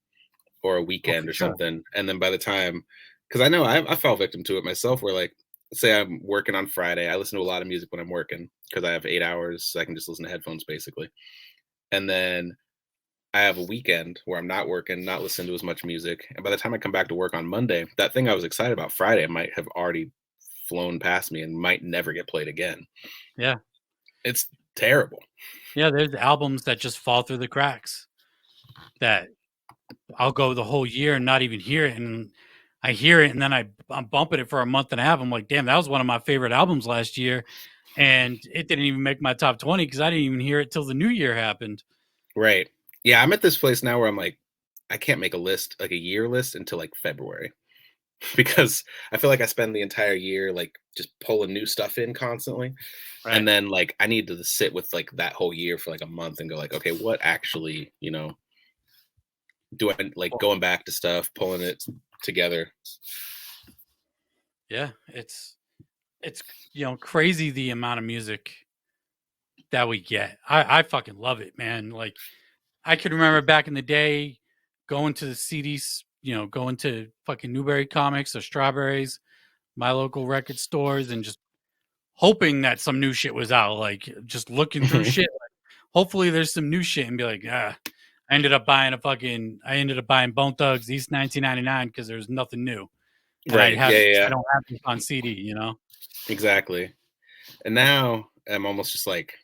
or a Oh, weekend for or sure. something, and then by the time, because I know I fell victim to it myself, where like, say I'm working on Friday, I listen to a lot of music when I'm working because I have 8 hours, so I can just listen to headphones basically, and then I have a weekend where I'm not working, not listening to as much music, and by the time I come back to work on Monday, that thing I was excited about Friday might have already flown past me and might never get played again. Yeah. It's terrible. Yeah, there's albums that just fall through the cracks that I'll go the whole year and not even hear it, and I hear it, and then I'm bumping it for a month and a half. I'm like, damn, that was one of my favorite albums last year, and it didn't even make my top 20 because I didn't even hear it till the new year happened. Right. Yeah, I'm at this place now where I'm like, I can't make a list, like a year list, until like February because I feel like I spend the entire year like just pulling new stuff in constantly. And Right. then like I need to sit with like that whole year for like a month and go like, okay, what actually, do I like Well, going back to stuff, pulling it together? yeah, it's crazy the amount of music that we get. I fucking love it, man. Like I can remember back in the day going to the CDs, going to fucking Newberry Comics or Strawberries, my local record stores, and just hoping that some new shit was out. Like just looking through shit. Like, hopefully there's some new shit, and be like, I ended up buying Bone Thugs East 1999 because there's nothing new, and Right. Yeah, yeah, I yeah. don't have this on CD. Exactly. And now I'm almost just like,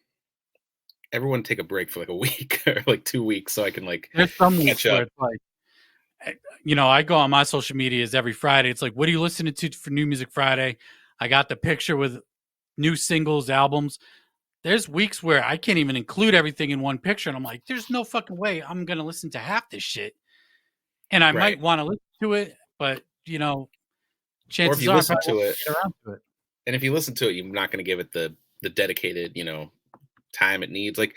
everyone take a break for like a week or like 2 weeks so I can like There's some catch weeks where up. it's like, I go on my social medias every Friday. It's like, what are you listening to for New Music Friday? I got the picture with new singles, albums. There's weeks where I can't even include everything in one picture, and I'm like, there's no fucking way I'm gonna listen to half this shit. And I Right. might want to listen to it, but Or if chances you are I listen probably won't to it, get around to it. and if you listen to it, you're not going to give it the dedicated, time it needs. Like,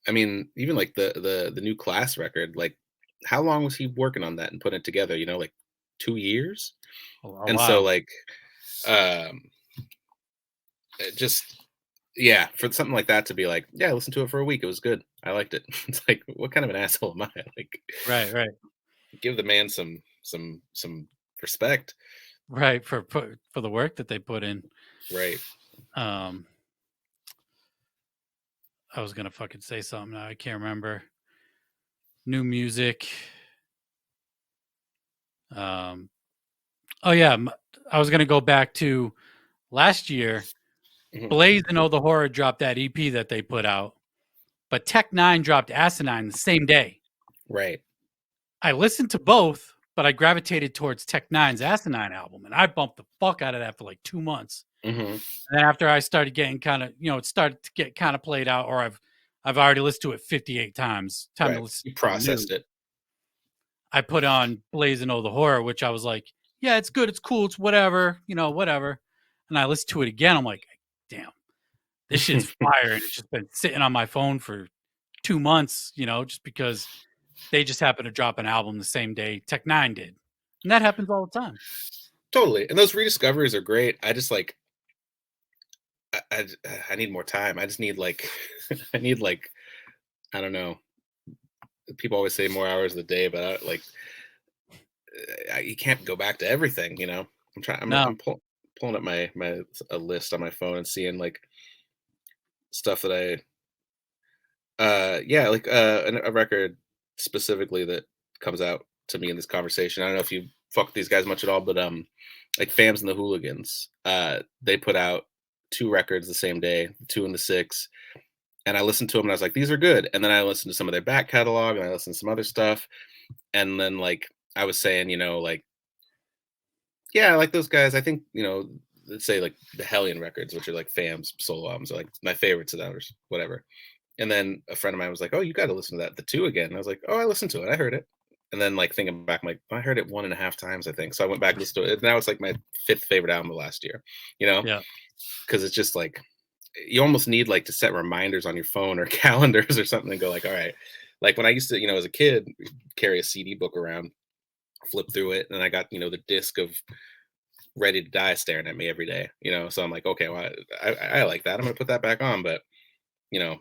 I mean, even like the new Class record, like how long was he working on that and putting it together? Like 2 years. A And so while. like, um, it just yeah, for something like that to be like, yeah, I listened to it for a week. It was good. I liked it. It's like, what kind of an asshole am I? Like, Right, right, give the man some respect. right. For the work that they put in. Right. Um, I was gonna fucking say something. Now I can't remember. New music. Um, oh yeah, I was gonna go back to last year. Mhm. Blaze and Oh the Horror dropped that EP that they put out, but Tech Nine dropped Asinine the same day. Right. I listened to both, but I gravitated towards Tech Nine's Asinine album, and I bumped the fuck out of that for like 2 months. Hmm. And then after I started getting kind of, it started to get kind of played out, or I've already listened to it 58 times. Time to Right. listen You to something new. processed it. I put on Blaze and Oh the Horror, which I was like, yeah, it's good, it's cool, it's whatever, whatever. And I listened to it again. I'm like, damn, this shit's fire, and it's just been sitting on my phone for 2 months, just because they just happened to drop an album the same day Tech Nine did, and that happens all the time. Totally. And those rediscoveries are great. I just like I need more time. I just need like I need like I don't know. People always say more hours of the day, but you can't go back to everything. I'm trying. No, Pulling up my a list on my phone and seeing like stuff that yeah, like a record specifically that comes out to me in this conversation. I don't know if you fuck with these guys much at all, but like Fams and the Hooligans, they put out 2 records the same day, the 2 and the 6, and I listened to them and I was like, these are good. And then I listened to some of their back catalog and I listened to some other stuff, and then like I was saying, like yeah, I like those guys. I think let's say like the Hellion records, which are like Fam's solo albums, are like my favorites of theirs, whatever. And then a friend of mine was like, "Oh, you got to listen to that, the 2 again." And I was like, "Oh, I listened to it. I heard it." And then like thinking back, I'm like, I heard it 1.5 times, I think. So I went back and listened to it. Now it's like my 5th favorite album of last year. yeah, Because it's just like you almost need like to set reminders on your phone or calendars or something and go like, all right. Like when I used to, as a kid, carry a CD book around, flip through it, and I got the disc of Ready to Die staring at me every day. So I'm like, okay, well, I like that. I'm gonna put that back on, but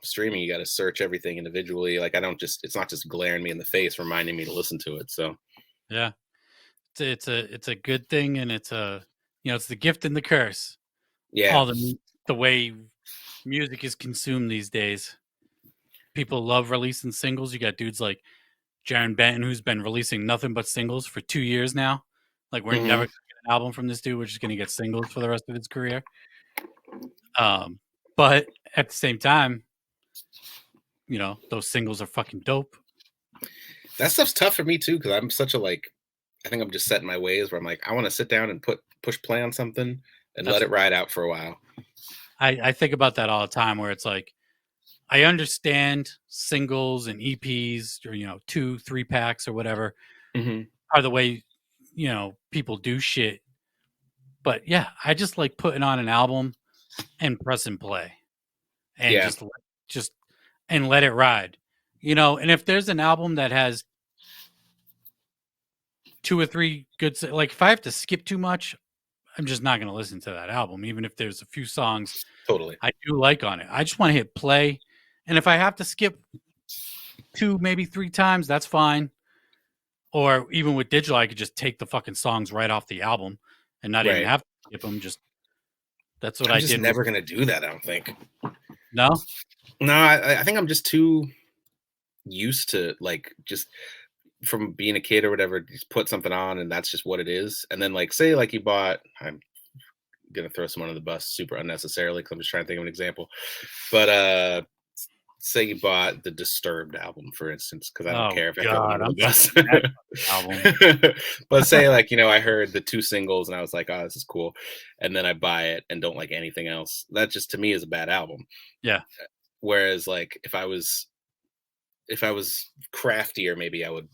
streaming, you got to search everything individually. Like it's not just glaring me in the face, reminding me to listen to it. So yeah. It's a good thing, and it's it's the gift and the curse. yeah, All the way music is consumed these days. People love releasing singles. You got dudes like Jaron Benton, who's been releasing nothing but singles for 2 years now. Like we're never hmm gonna get an album from this dude. We're just gonna get singles for the rest of his career. But at the same time, those singles are fucking dope. that stuff's tough for me too because I'm such a like. I think I'm just set in my ways where I'm like, I want to sit down and push play on something and let That's it ride out for a while. I think about that all the time, where it's like I understand singles and EPs, or 2, 3 packs or whatever hmm are the way people do shit. But yeah, I just like putting on an album and press and play, and Yeah, just and let it ride. And if there's an album that has 2 or 3 good, like if I have to skip too much, I'm just not going to listen to that album, even if there's a few songs totally. I do like on it. I just want to hit play, and if I have to skip 2, maybe 3 times, that's fine. Or even with digital, I could just take the fucking songs right off the album and not even Right. have to skip them. Just that's what I'm I just did with. never gonna do that. I don't think. No, No, I think I'm just too used to like just from being a kid or whatever, just put something on and that's just what it is. And then like say like you bought, I'm gonna throw someone on the bus super unnecessarily because I'm just trying to think of an example. But say you bought the Disturbed album, for instance, because I don't oh care if I throw them god, under the I'm bus. skipping that album. But say like, I heard the 2 singles and I was like, oh, this is cool. And then I buy it and don't like anything else. That just to me is a bad album. Yeah, Whereas like if I was craftier, maybe I would,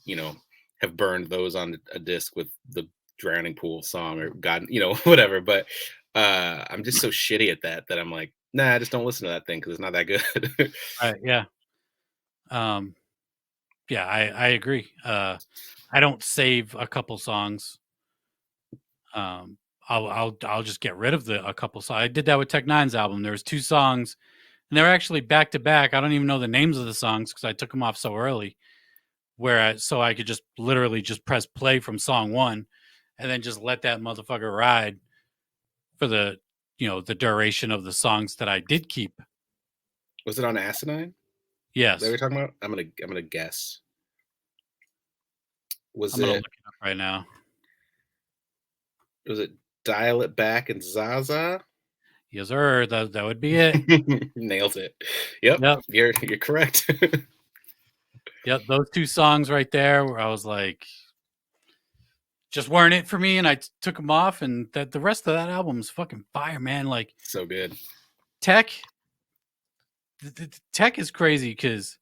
have burned those on a disc with the Drowning Pool song or God, whatever. But I'm just so shitty at that I'm like, nah, just don't listen to that thing because it's not that good. right. Yeah, um, yeah. I agree. I don't save a couple songs. I'll just get rid of a couple songs. I did that with Tech Nine's album. There was 2 songs, and they were actually back to back. I don't even know the names of the songs because I took them off so early. So I could just literally just press play from song 1, and then just let that motherfucker ride for the duration of the songs that I did keep. Was it on Asinine that Yes, we're talking about? I'm gonna guess. Was I'm gonna look it it up right now. was it Dial It Back and Zaza? Yes, sir. That would be it. Nailed it. Yep, Yep, you're correct. yep. Those 2 songs right there, where I was like, just weren't it for me, and I took them off, and that the rest of that album is fucking fire, man. Like So good. Tech, Tech is crazy because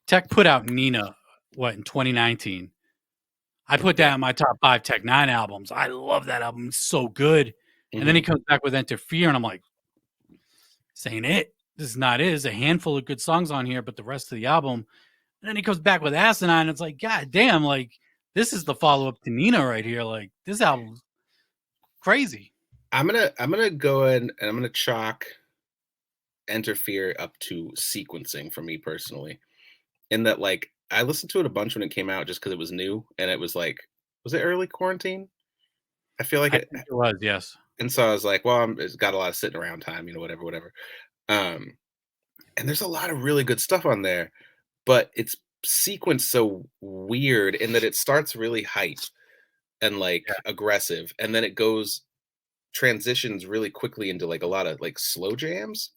Tech put out Nina in 2019. I put that Yeah. in my top 5 Tech Nine albums. I love that album; it's so good. And then he hmm comes back with Interfere, and I'm like, this ain't it. This is not it. There's a handful of good songs on here, but the rest of the album. And then he comes back with Asinine. It's like, God damn, like this is the follow up to Nina right here. Like this album's crazy. I'm gonna go in and I'm gonna chalk Enter Fear up to sequencing for me personally. In that, like, I listened to it a bunch when it came out just because it was new, and it was like, was it early quarantine? I feel like I it, think it was, yes. and so I was like, well, it's got a lot of sitting around time, whatever, whatever. Um, and there's a lot of really good stuff on there, but it's sequenced so weird in that it starts really hype and like Yeah. aggressive, and then it goes transitions really quickly into like a lot of like slow jams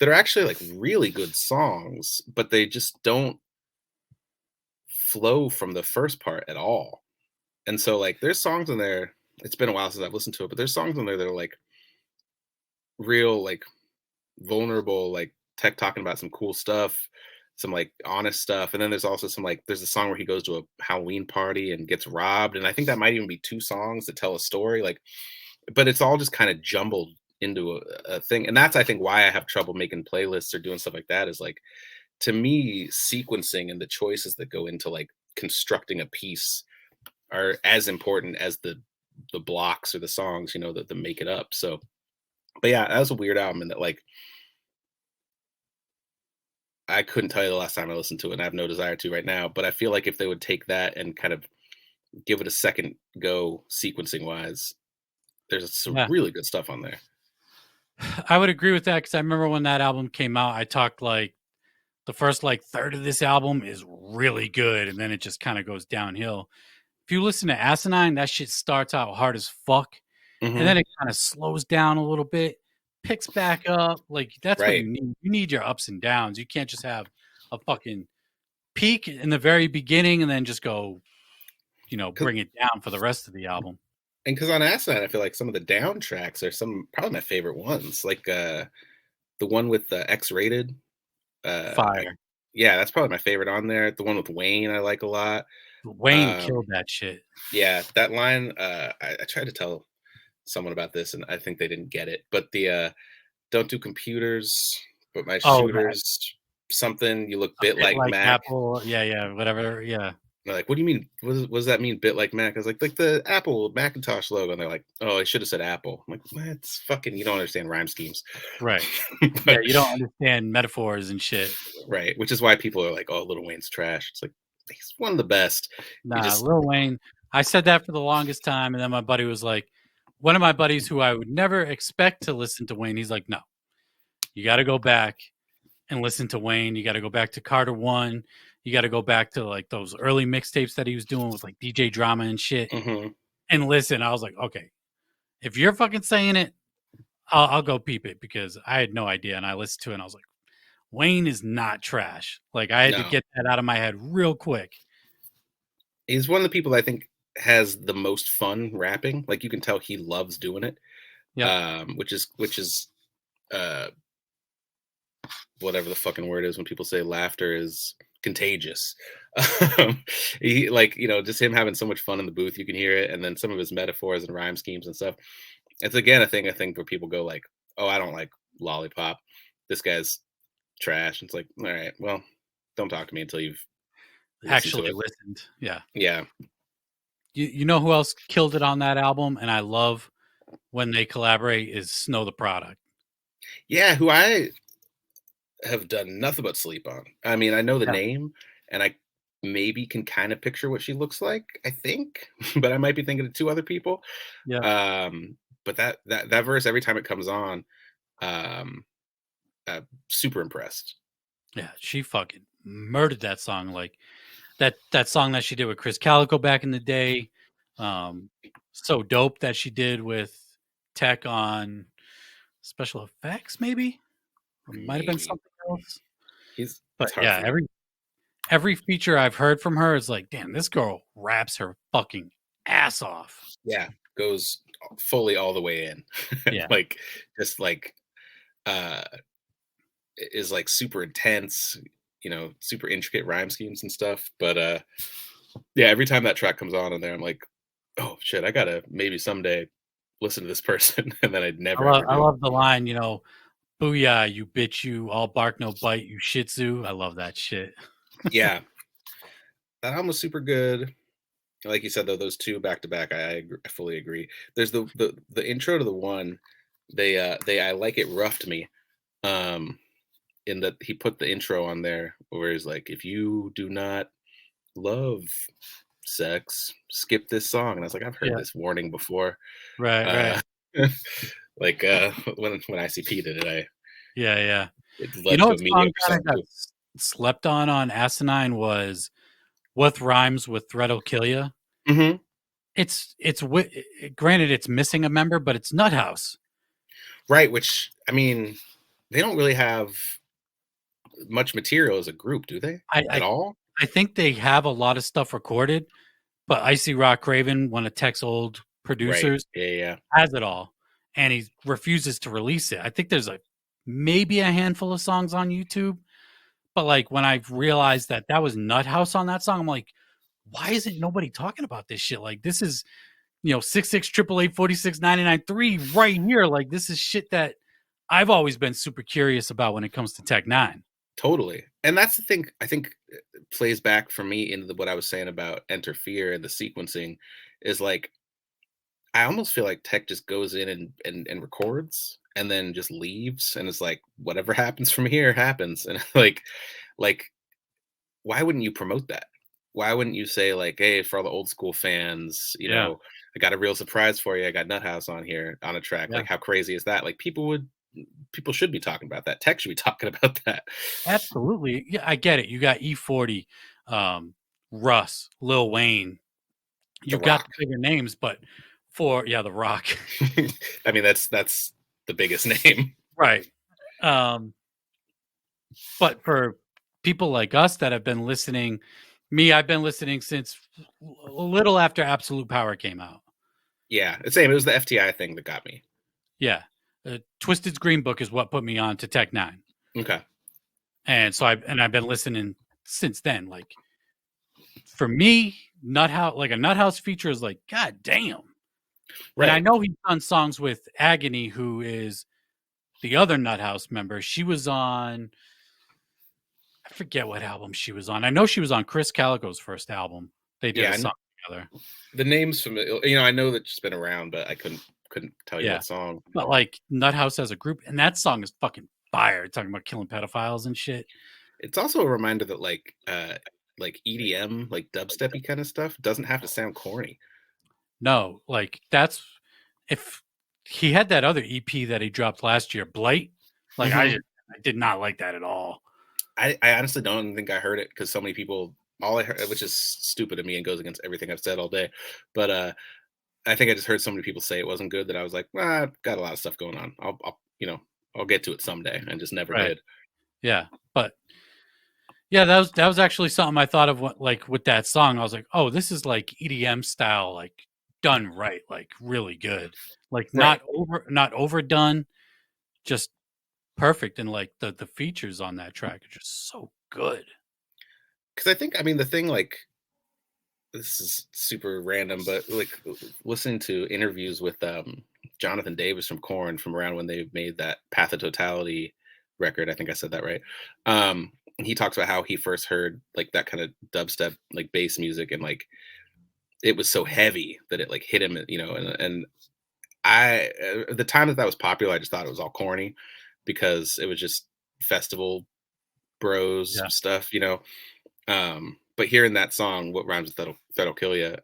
that are actually like really good songs, but they just don't flow from the first part at all. And so like there's songs in there. It's been a while since I've listened to it, but there's songs in there that are like real, like vulnerable, like Tech talking about some cool stuff, some like honest stuff. And then there's also some like there's a song where he goes to a Halloween party and gets robbed. And I think that might even be two songs that tell a story. Like, but it's all just kind of jumbled into a thing. And that's I think why I have trouble making playlists or doing stuff like that is like to me, sequencing and the choices that go into like constructing a piece are as important as the blocks or the songs, that make it up. So, but yeah, that was a weird album, and that like I couldn't tell you the last time I listened to it, and I have no desire to right now. But I feel like if they would take that and kind of give it a second go, sequencing wise, there's some Yeah. really good stuff on there. I would agree with that because I remember when that album came out, I talked like the first like third of this album is really good, and then it just kind of goes downhill. If you listen to Asinine, that shit starts out hard as fuck, and Hmm. then it kind of slows down a little bit, picks back up. Like that's what Right. you need. You need your ups and downs. You can't just have a fucking peak in the very beginning and then just go, bring it down for the rest of the album. And because on Asinine, I feel like some of the down tracks are some probably my favorite ones. Like the one with the X rated. I Fire. Yeah, that's probably my favorite on there. The one with Wayne, I like a lot. Wayne Um, killed that shit. yeah, that line, I tried to tell someone about this and I think they didn't get it. But the don't do computers, but my Oh, that shooters, something you look a bit bit like like Mac. Apple. Yeah, yeah, whatever. Yeah. They're like, what do you mean? What does that mean? Bit like Mac? I was like the Apple Macintosh logo. And they're like, oh, I should have said Apple. I'm like, that's fucking, you don't understand rhyme schemes. Right. Yeah, But you don't understand metaphors and shit. right, which is why people are like, oh, Little Wayne's trash. It's like he's one of the best. You Nah, just Lil Wayne. I said that for the longest time, and then my buddy was like, one of my buddies who I would never expect to listen to Wayne. He's like, no, you got to go back and listen to Wayne. You got to go back to Carter One. You got to go back to like those early mixtapes that he was doing with like DJ Drama and shit. mhm. And listen, I was like, okay, if you're fucking saying it, I'll go peep it because I had no idea. And I listened to it and I was like, Wayne is not trash. Like I had to No, get that out of my head real quick. he's one of the people I think has the most fun rapping. Like you can tell he loves doing it. Yep. Which is uh whatever the fucking word is when people say laughter is contagious. um, he like just him having so much fun in the booth, you can hear it, and then some of his metaphors and rhyme schemes and stuff. It's again a thing I think where people go like, oh, I don't like Lollipop, this guy's trash. It's like, all right, well, don't talk to me until you've listened to Actually it. listened. Yeah. Yeah. You know who else killed it on that album? And I love when they collaborate is Snow the Product. Yeah, who I have done nothing but sleep on. I mean, I know the Yeah. name, and I maybe can kind of picture what she looks like, I think, but I might be thinking of two other people. Yeah. But that verse every time it comes on, um, super impressed. Yeah. She fucking murdered that song. Like that song that she did with Chris Calico back in the day. Um, so dope that she did with Tech on special effects, maybe? Or might have been Maybe something else. it's But hard yeah, for me. every feature I've heard from her is like, damn, this girl raps her fucking ass off. Yeah, goes fully all the way in, Yeah. like just like uh, is like super intense, super intricate rhyme schemes and stuff. But yeah, every time that track comes on in there, I'm like, oh shit, I gotta maybe someday listen to this person, and then I'd never ever I do. love the line, Booyah, you bitch, you all bark no bite, you Shih Tzu. I love that shit. Yeah, that album was super good. Like you said, though, those two back to back, I fully agree. There's the intro to the one, they I like it roughed me. Um, in that he put the intro on there where he's like, if you do not love sex, skip this song. And I was like, I've heard Yeah. this warning before. Right, right. Uh, like when ICP did it, I Yeah, yeah. it You led know to what immediate song kinda got perception. slept on Asinine was "What Rhymes with Threat'll Kill Ya." Hmm. It's wi granted, it's missing a member, but it's Nuthouse. Right, which I mean, they don't really have much material as a group, do they? I At I all? I think they have a lot of stuff recorded, but Icy Rock Raven, one of Tech's old Right. producers, Yeah, yeah. has it all, and he refuses to release it. I think there's, like, maybe a handful of songs on YouTube, but, like, when I realized that that was Nuthouse on that song, I'm like, "Why isn't nobody talking about this shit?" Like, this is, 66 888 46 993 right here. Like, this is shit that I've always been super curious about when it comes to Tech Nine. Totally. And that's the thing I think plays back for me into what I was saying about Enter Fear and the sequencing is like I almost feel like Tech just goes in and records and then just leaves and it's like whatever happens from here happens. And like why wouldn't you promote that? Why wouldn't you say like, hey, for all the old school fans, Yeah, I got a real surprise for you. I got Nuthouse on here on a track. yeah, Like, how crazy is that? Like, people should be talking about that. Tech should be talking about that. absolutely. Yeah, I get it. You got E40, um, Russ, Lil Wayne. The You got Rock. the bigger names, but for yeah, The Rock. I mean, that's the biggest name. Right. Um, but for people like us that have been listening, I've been listening since a little after Absolute Power came out. Yeah, the same. It was the FTI thing that got me. Yeah. Twisted's Green Book is what put me on to Tech Nine. Okay. And so I've been listening since then. Like for me, Nuthouse, like a Nuthouse feature is like, God damn. And I Right. know he's done songs with Agony, who is the other Nuthouse member. She was on, I forget what album she was on. I know she was on Chris Calico's first album. They did Yeah, a song together. the name's familiar. I know that she's been around, but I couldn't tell you Yeah. what song. But like Nuthouse as a group, and that song is fucking fire, talking about killing pedophiles and shit. It's also a reminder that like EDM, like dubsteppy kind of stuff doesn't have to sound corny. No, like that's if he had that other EP that he dropped last year, Blight. Like Hmm. I did not like that at all. I honestly don't think I heard it because so many people all I heard, which is stupid of me and goes against everything I've said all day. But I think I just heard so many people say it wasn't good that I was like, well, I've got a lot of stuff going on. I'll get to it someday, and just never Right. did. Yeah. But yeah, that was actually something I thought of like with that song. I was like, oh, this is like EDM style, like done right, like really good. Like Right. not overdone, just perfect. And like the features on that track are just so good. Because I think, I mean, the thing, like, this is super random, but like listening to interviews with Jonathan Davis from Korn from around when they made that Path of Totality record. I think I said that right. And he talks about how he first heard like that kind of dubstep, like bass music, and like it was so heavy that it like hit him, and I the time that was popular, I just thought it was all corny because it was just festival bros Yeah. stuff. But hearing that song, "What Rhymes with That'll Kill Ya,"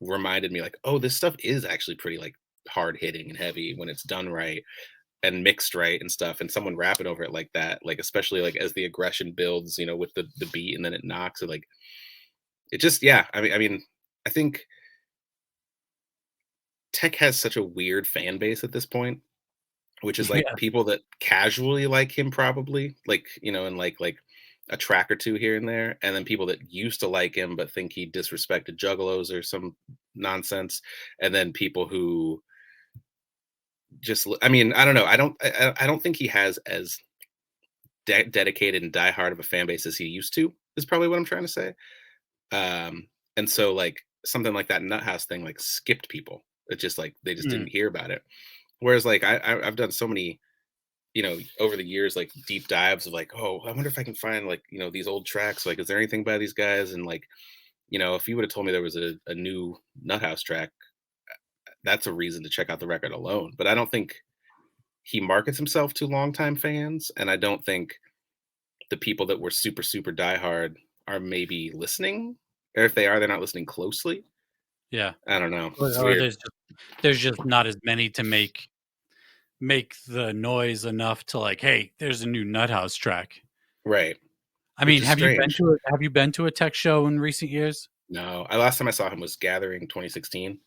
reminded me like, oh, this stuff is actually pretty like hard hitting and heavy when it's done right and mixed right and stuff. And someone rapping over it like that, like especially like as the aggression builds, with the beat and then it knocks it like it just yeah. I mean, I think Tech has such a weird fan base at this point, which is like Yeah. people that casually like him probably, like, and like a track or two here and there, and then people that used to like him but think he disrespected juggalos or some nonsense, and then people who just I mean, I don't know. I don't think he has as dedicated and diehard of a fan base as he used to, is probably what I'm trying to say. Um, and so like something like that Nuthouse thing like skipped people. It's just like they just Mm. didn't hear about it. Whereas like I've done so many, over the years, like deep dives of like, oh, I wonder if I can find like, these old tracks. Like, is there anything by these guys? And like, if you would have told me there was a new Nuthouse track, that's a reason to check out the record alone. But I don't think he markets himself to longtime fans. And I don't think the people that were super, super diehard are maybe listening. Or if they are, they're not listening closely. Yeah. I don't know. It's Or weird. there's just not as many to make the noise enough to like, hey, there's a new Nuthouse track. Right. I Which mean, is strange. have you been to a tech show in recent years? No, I last time I saw him was Gathering 2016.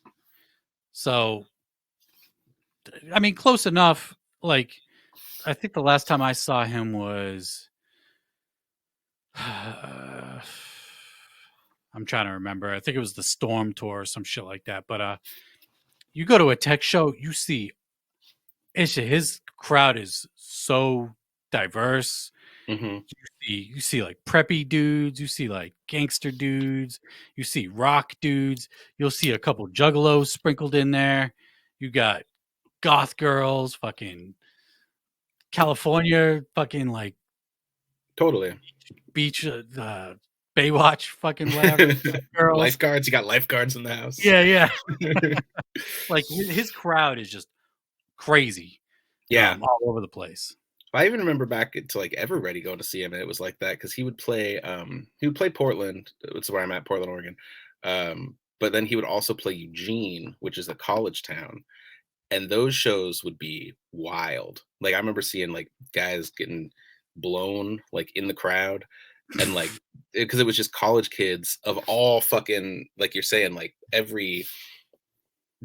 So, I mean, close enough. Like, I think the last time I saw him was, I'm trying to remember. I think it was the Storm Tour or some shit like that. But you go to a tech show, you see, his crowd is so diverse. Hmm. You see like preppy dudes, you see like gangster dudes, you see rock dudes, you'll see a couple juggalos sprinkled in there. You got goth girls, fucking California, fucking like Totally. beach, Baywatch, fucking whatever girls. Lifeguards. You got lifeguards in the house. Yeah, yeah. Like his crowd is just crazy, Yeah. all over the place. I even remember back to like Ever Ready going to see him, and it was like that because he would play Portland, which is where I'm at, Portland, Oregon. But then he would also play Eugene, which is a college town, and those shows would be wild. Like I remember seeing like guys getting blown like in the crowd, and like because it was just college kids of all fucking, like you're saying, like every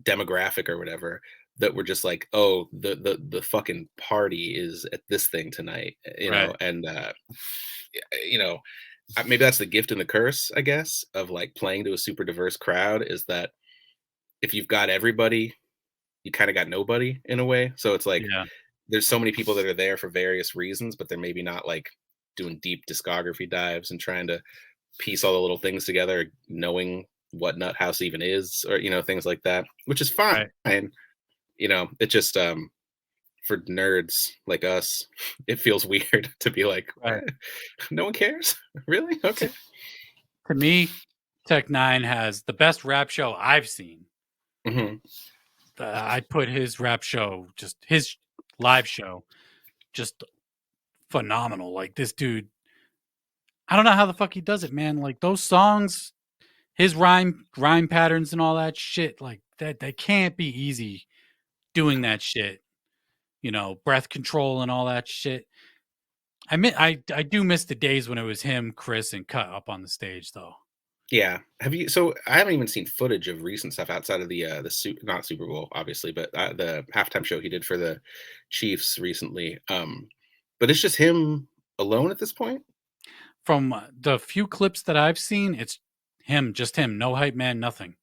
demographic or whatever, that were just like, oh, the fucking party is at this thing tonight, Right. and you know maybe that's the gift and the curse, I guess, of like playing to a super diverse crowd, is that if you've got everybody, you kind of got nobody in a way. So it's like Yeah. there's so many people that are there for various reasons, but they're maybe not like doing deep discography dives and trying to piece all the little things together, knowing what Nut House even is, or things like that, which is fine. Right. It just for nerds like us, it feels weird to be like, Right. what? No one cares, really? Okay. To me, Tech Nine has the best rap show I've seen. Hmm. I'd put his rap show, just his live show, just phenomenal. Like this dude, I don't know how the fuck he does it, man. Like those songs, his rhyme patterns and all that shit, like that can't be easy doing that shit. Breath control and all that shit. I do miss the days when it was him, Chris, and Cut up on the stage though. Yeah. Have you? So I haven't even seen footage of recent stuff outside of not Super Bowl, obviously, but the halftime show he did for the Chiefs recently. But it's just him alone at this point. From the few clips that I've seen, it's him, just him, no hype man, nothing.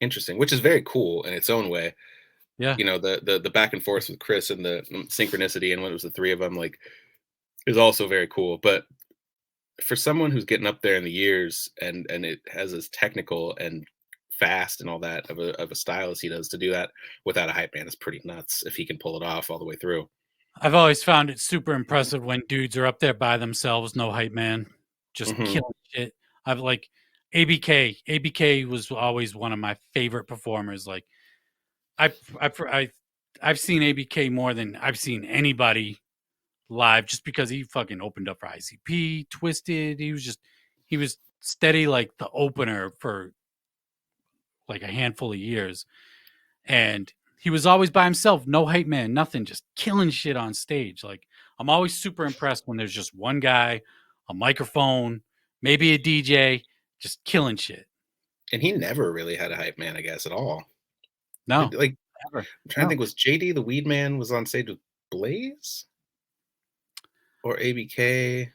Interesting, which is very cool in its own way. Yeah. The back and forth with Chris and the synchronicity, and when it was the three of them, like, is also very cool. But for someone who's getting up there in the years, and it has as technical and fast and all that of a style as he does, to do that without a hype man is pretty nuts if he can pull it off all the way through. I've always found it super impressive when dudes are up there by themselves, no hype man, just Hmm. killing shit. I've like ABK. ABK was always one of my favorite performers. Like I, I, I've seen ABK more than I've seen anybody live, just because he fucking opened up for ICP, Twiztid. He was steady like the opener for like a handful of years, and he was always by himself, no hype man, nothing, just killing shit on stage. Like I'm always super impressed when there's just one guy, a microphone, maybe a DJ, just killing shit. And he never really had a hype man, I guess, at all. No, Like, never. I'm trying to No. think, was JD the Weed Man was on stage with Blaze or ABK?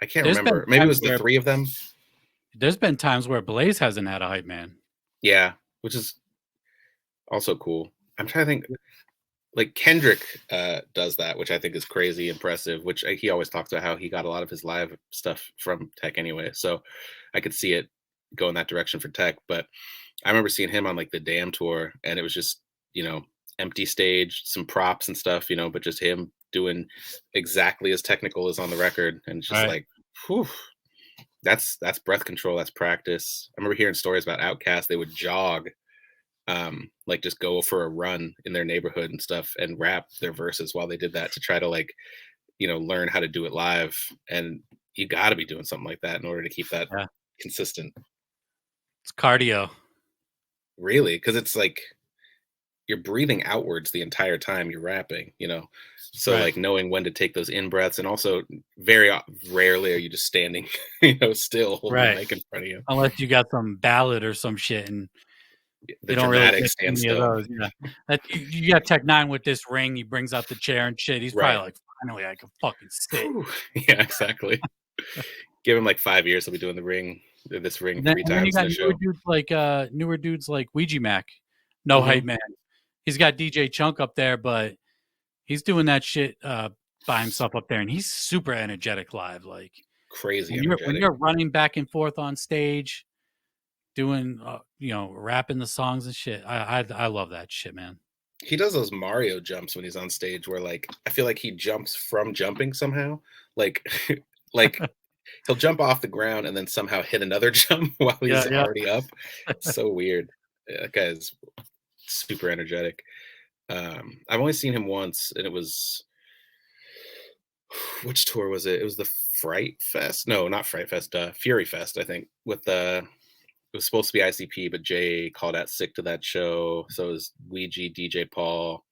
I can't There's been remember. Maybe it times was the where three of them. Blaze hasn't had a hype man. Yeah, which is also cool. I'm trying to think. Like Kendrick does that, which I think is crazy impressive. Which he always talks about how he got a lot of his live stuff from Tech anyway. So I could see it go in that direction for Tech. But I remember seeing him on like the Damn tour, and it was just empty stage, some props and stuff, but just him doing exactly as technical as on the record, and it's just Right. like, whew, that's breath control, that's practice. I remember hearing stories about Outkast. They would jog, like just go for a run in their neighborhood and stuff, and rap their verses while they did that to try to like learn how to do it live. And you got to be doing something like that in order to keep that Yeah. consistent. It's cardio. Really, because it's like you're breathing outwards the entire time you're rapping. So Right. like knowing when to take those in breaths, and also rarely are you just standing still holding the Right. mic in front of you. Unless you got some ballad or some shit, and The you don't really dramatic get any of standstill. those. Yeah. You got Tech Nine with this ring. He brings out the chair and shit. He's probably Right. like, finally, I can fucking sit. Whew. Yeah, exactly. Give him like 5 years, he'll be doing this ring And then, 3 and then you times in got a show. newer dudes like Ouija Macc, no hype Hmm. man. He's got DJ Chunk up there, but he's doing that shit by himself up there, and he's super energetic live. Like Crazy when energetic. you're running back and forth on stage, doing rapping the songs and shit. I love that shit, man. He does those Mario jumps when he's on stage where like I feel like he jumps from jumping somehow. Like like he'll jump off the ground and then somehow hit another jump while Yeah, he's yeah. already up. So weird. Yeah, that guy is super energetic. I've only seen him once, and it was which tour was it? It was the Fright Fest. No, not Fright Fest. Fury Fest, I think. With it was supposed to be ICP, but Jay called out sick to that show. So it was Ouija, DJ Paul,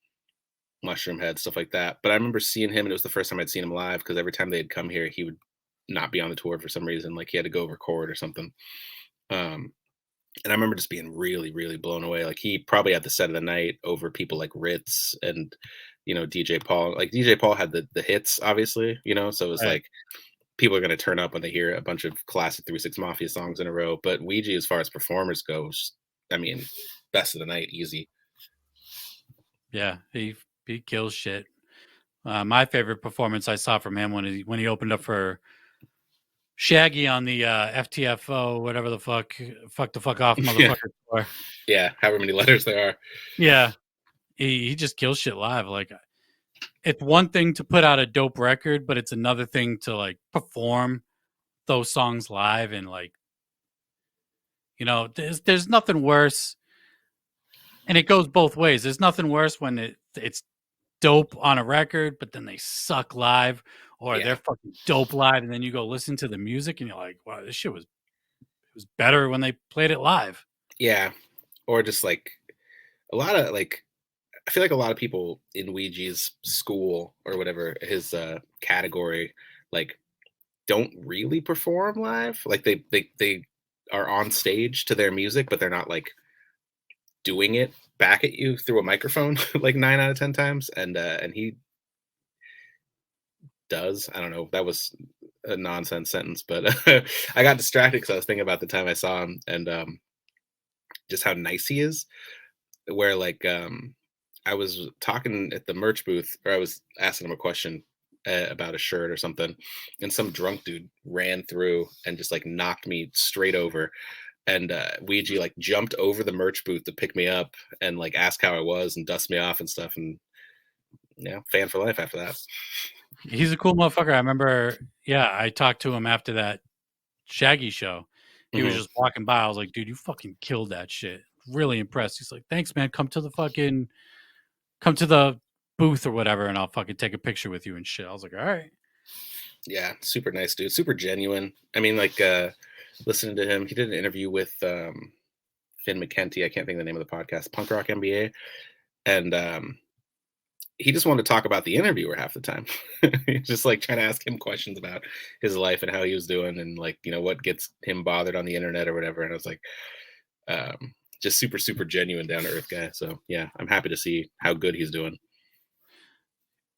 Mushroom Head, stuff like that. But I remember seeing him, and it was the first time I'd seen him live because every time they'd come here, he would not be on the tour for some reason. Like he had to go record or something. Um, and I remember just being really, really blown away. Like he probably had the set of the night over people like Ritz and DJ Paul. Like DJ Paul had the hits, obviously. So it was Right. like people are going to turn up when they hear a bunch of classic 3 6 Mafia songs in a row. But Ouija, as far as performers goes, I mean, best of the night, easy. Yeah, he kills shit. My favorite performance I saw from him when he opened up for Shaggy on the FTFO, whatever the fuck the fuck off Yeah, motherfucker tour. yeah. However many letters there are. Yeah, he just kills shit live. Like it's one thing to put out a dope record, but it's another thing to like perform those songs live, and like there's nothing worse, and it goes both ways. There's nothing worse when it's dope on a record, but then they suck live, or Yeah, they're fucking dope live, and then you go listen to the music and you're like, wow, this shit was better when they played it live. yeah. Or just like a lot of like I feel like a lot of people in Ouija's school or whatever his category like don't really perform live. Like they are on stage to their music, but they're not like doing it back at you through a microphone like 9 out of 10 times. And he does. I don't know. That was a nonsense sentence, but I got distracted because I was thinking about the time I saw him and just how nice he is. Where like I was talking at the merch booth, or I was asking him a question about a shirt or something, and some drunk dude ran through and just like knocked me straight over. And Ouija like jumped over the merch booth to pick me up and like ask how I was and dust me off and stuff. And yeah, fan for life after that. He's a cool motherfucker. I remember, yeah, I talked to him after that Shaggy show. He was Hmm. just walking by. I was like, dude, you fucking killed that shit. Really impressed. He's like, thanks, man. Come to the booth or whatever, and I'll fucking take a picture with you and shit. I was like, all right. Yeah, super nice dude, super genuine. I mean, like listening to him, he did an interview with Finn McKenty. I can't think of the name of the podcast, Punk Rock MBA, and he just wanted to talk about the interviewer half the time. Just like trying to ask him questions about his life and how he was doing, and like what gets him bothered on the internet or whatever. And I was like, just super super genuine, down to earth guy. So yeah, I'm happy to see how good he's doing.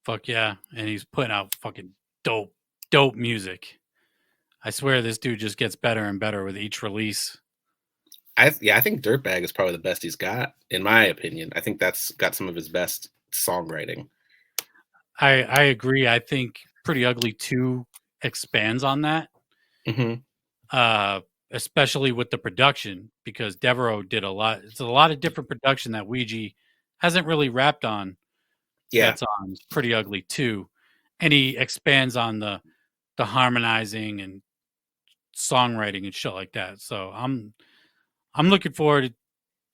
Fuck yeah. And he's putting out fucking dope music. I swear this dude just gets better and better with each release. I think Dirtbag is probably the best he's got, in my opinion. I think that's got some of his best songwriting. I agree. I think Pretty Ugly 2 expands on that. Hmm. Especially with the production, because Devereaux did a lot. It's a lot of different production that Ouija hasn't really rapped on. Yeah, That's on Pretty Ugly 2. he expands on the harmonizing and songwriting and shit like that. So I'm looking forward,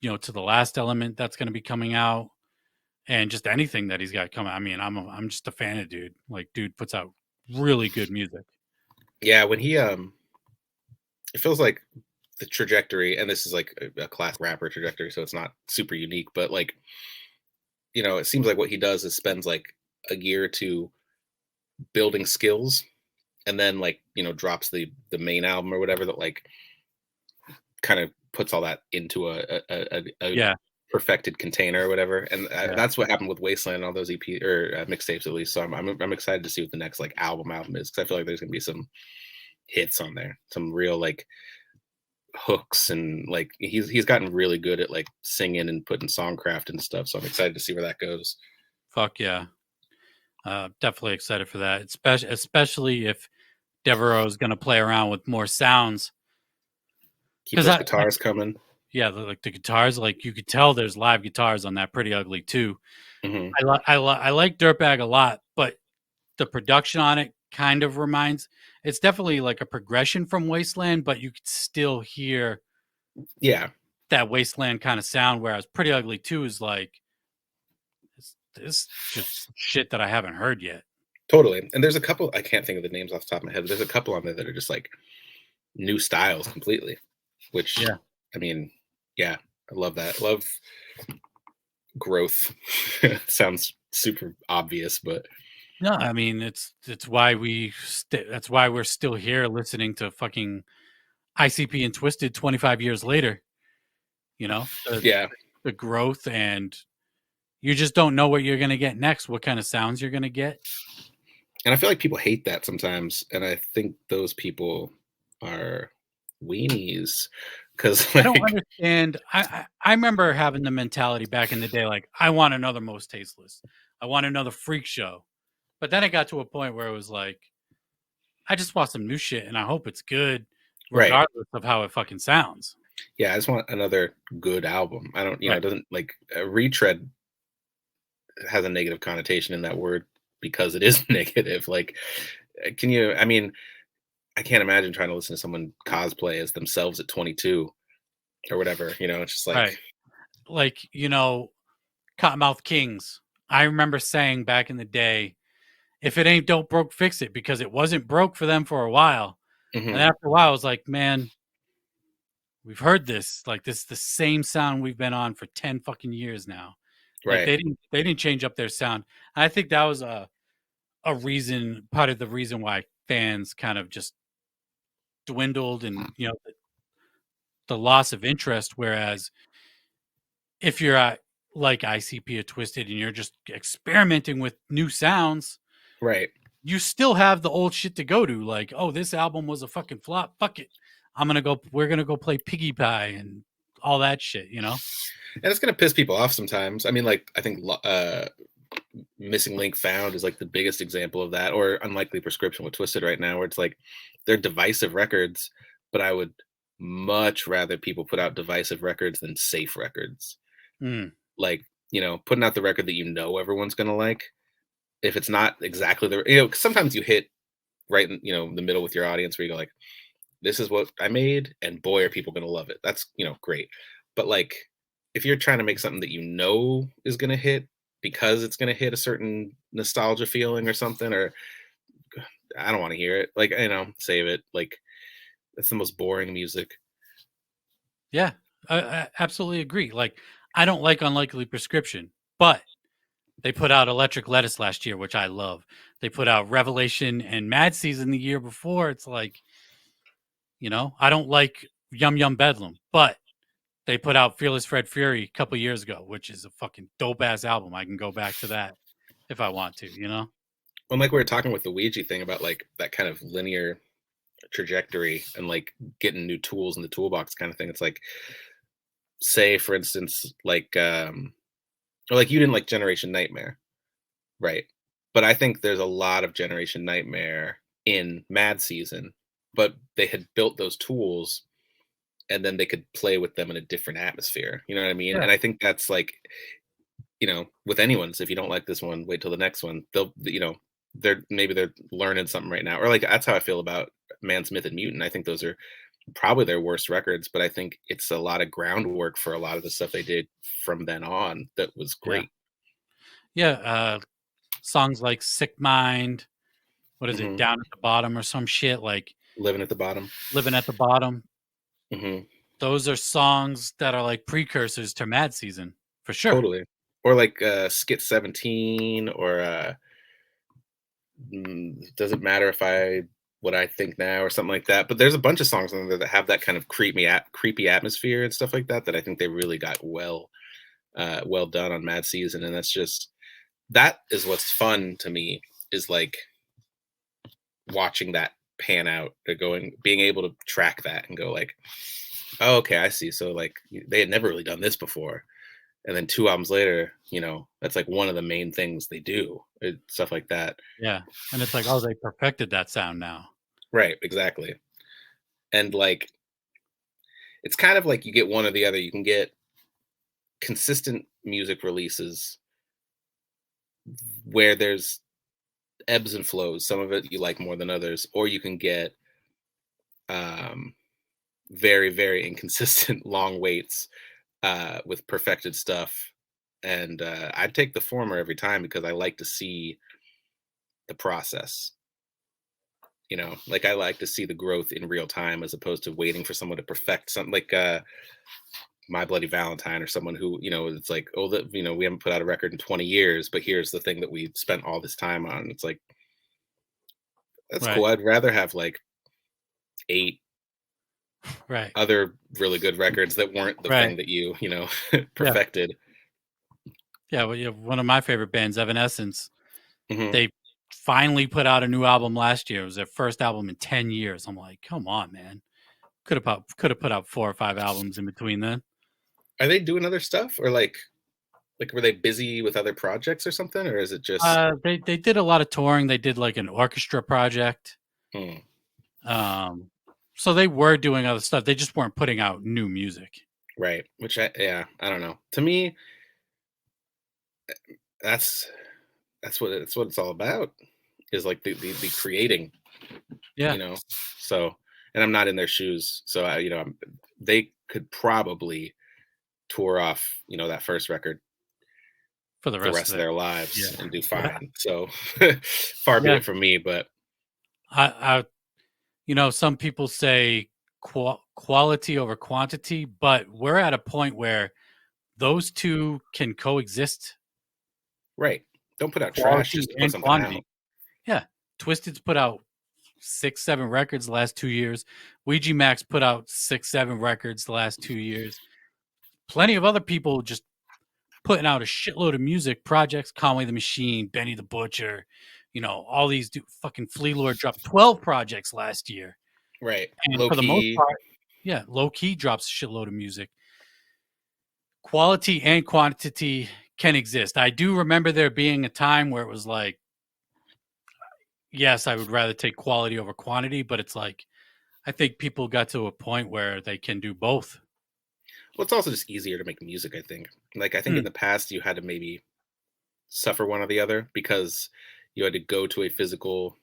to the last element that's going to be coming out, and just anything that he's got coming. I mean, I'm just a fan of dude. Like, dude puts out really good music. Yeah, when he it feels like the trajectory, and this is like a classic rapper trajectory, so it's not super unique, but like, it seems like what he does is spends like a year or two building skills, and then like, drops the main album or whatever that like kind of puts all that into a Yeah, perfected container or whatever. And yeah. that's what happened with Wasteland and all those EP or mixtapes at least. So I'm excited to see what the next like album is, because I feel like there's gonna be some hits on there, some real like hooks, and like he's gotten really good at like singing and putting songcraft and stuff. So I'm excited to see where that goes. Fuck yeah. Definitely excited for that. Especially if Devereaux is going to play around with more sounds. Keep Because those guitars coming. yeah, like the guitars, like you could tell there's live guitars on that Pretty Ugly too. Hmm. I like Dirtbag a lot, but the production on it kind of it's definitely like a progression from Wasteland, but you could still hear Yeah, that Wasteland kind of sound, whereas Pretty Ugly 2 is like, this just shit that I haven't heard yet. totally. And there's a couple, I can't think of the names off the top of my head, but there's a couple on there that are just like new styles completely, which, Yeah. I mean, yeah, I love that. Love growth. Sounds super obvious, but No, I mean it's why that's why we're still here listening to fucking ICP and Twiztid 25 years later. The yeah. growth, and you just don't know what you're going to get next, what kind of sounds you're going to get. And I feel like people hate that sometimes, and I think those people are weenies, because I don't like, understand. I remember having the mentality back in the day, like, I want another Most Tasteless. I want another freak show. But then it got to a point where it was like, I just want some new shit, and I hope it's good, right. regardless of how it fucking sounds. Yeah, I just want another good album. I don't, it Right. doesn't like a retread has a negative connotation in that word because it is negative. Like, can you, I mean, I can't imagine trying to listen to someone cosplay as themselves at 22 or whatever, it's just like, Right. Like, Cottonmouth Kings. I remember saying back in the day, if it ain't dope broke, fix it, because it wasn't broke for them for a while. And mhm, after a while, I was like, man, we've heard this. Like, this is the same sound we've been on for 10 fucking years now. Like, right. they didn't change up their sound. And I think that was part of the reason why fans kind of just dwindled, and the loss of interest. Whereas if you're at like ICP or Twiztid and you're just experimenting with new sounds, Right. you still have the old shit to go to. Like, oh, this album was a fucking flop. Fuck it. We're gonna go play Piggy Pie and all that shit. And it's gonna piss people off sometimes. I mean, like, I think Missing Link Found is like the biggest example of that, or Unlikely Prescription with Twiztid right now, where it's like they're divisive records, but I would much rather people put out divisive records than safe records. Mm, Like, putting out the record that everyone's gonna like. If it's not exactly 'cause sometimes you hit right in, the middle with your audience where you go like, this is what I made, and boy, are people gonna love it. That's great. But like, if you're trying to make something that is gonna hit because it's gonna hit a certain nostalgia feeling or something, or I don't want to hear it. Like, save it. Like, that's the most boring music. yeah, I absolutely agree. Like, I don't like Unlikely Prescription, but they put out Electric Lettuce last year, which I love. They put out Revelation and Mad Season the year before. It's like, I don't like Yum Yum Bedlam, but they put out Fearless Fred Fury a couple years ago, which is a fucking dope ass album. I can go back to that if I want to. When like we were talking with the Ouija thing about like that kind of linear trajectory and like getting new tools in the toolbox kind of thing. It's like, say for instance, like or like you didn't like Generation Nightmare, right? But I think there's a lot of Generation Nightmare in Mad Season, but they had built those tools and then they could play with them in a different atmosphere. You know what I mean? Yeah. And I think that's like, with anyone's, if you don't like this one, wait till the next one. They'll, they're learning something right now, or like that's how I feel about Man's Myth and Mutant. I think those are probably their worst records, but I think it's a lot of groundwork for a lot of the stuff they did from then on that was Yeah. great. Yeah. Songs like Sick Mind, what is it, Hmm. Down at the Bottom or some shit, like Living at the Bottom. Living at the Bottom. Hmm. Those are songs that are like precursors to Mad Season for sure. Totally. Or like Skit 17, or doesn't matter if I what I think now, or something like that. But there's a bunch of songs on there that have that kind of creepy atmosphere and stuff like that that I think they really got well done on Mad Season. And that is what's fun to me, is like watching that pan out, or being able to track that and go like, oh, okay, I see. So like they had never really done this before. And then 2 albums later, that's like one of the main things they do, stuff like that. Yeah. And it's like, oh, they perfected that sound now. Right, exactly. And like it's kind of like you get one or the other. You can get consistent music releases where there's ebbs and flows. Some of it you like more than others, or you can get um, very, very inconsistent long waits with perfected stuff. And I'd take the former every time, because I like to see the process. Like I like to see the growth in real time, as opposed to waiting for someone to perfect something like My Bloody Valentine, or someone who, it's like, oh, we haven't put out a record in 20 years, but here's the thing that we spent all this time on. It's like, that's Right. cool. I'd rather have like 8 Right. other really good records that weren't the Right. thing that Yeah. perfected. Yeah. Well, yeah. One of my favorite bands, Evanescence, Hmm. they finally put out a new album last year. It was their first album in 10 years. I'm like, come on, man. Could have put out 4 or 5 albums in between then. Are they doing other stuff, or like were they busy with other projects or something, or is it just? They did a lot of touring. They did like an orchestra project. Hmm, Um, so they were doing other stuff. They just weren't putting out new music. right? Yeah, I don't know. To me, that's that's what it's all about, is like the creating, Yeah, you know. So, and I'm not in their shoes, so they could probably tour off, that first record for the the rest rest of of it. their lives Yeah, and do yeah, fine. So, far be yeah. it from me, but I some people say quality over quantity, but we're at a point where those two can coexist. right. Don't put out trash Quality just to put and something quantity. out. Yeah, Twisted's put out 6, 7 records the last 2 years. Ouija Mac's put out 6, 7 records the last 2 years. Plenty of other people just putting out a shitload of music projects. Conway the Machine, Benny the Butcher, all these fucking Flea Lord dropped 12 projects last year. Right. And Low for the most key. part, yeah, Low Key drops a shitload of music. Quality and quantity can exist. I do remember there being a time where it was like, yes, I would rather take quality over quantity, but it's like, I think people got to a point where they can do both. Well, it's also just easier to make music, I think. Like, I think Hmm. in the past you had to maybe suffer one or the other, because you had to go to a physical,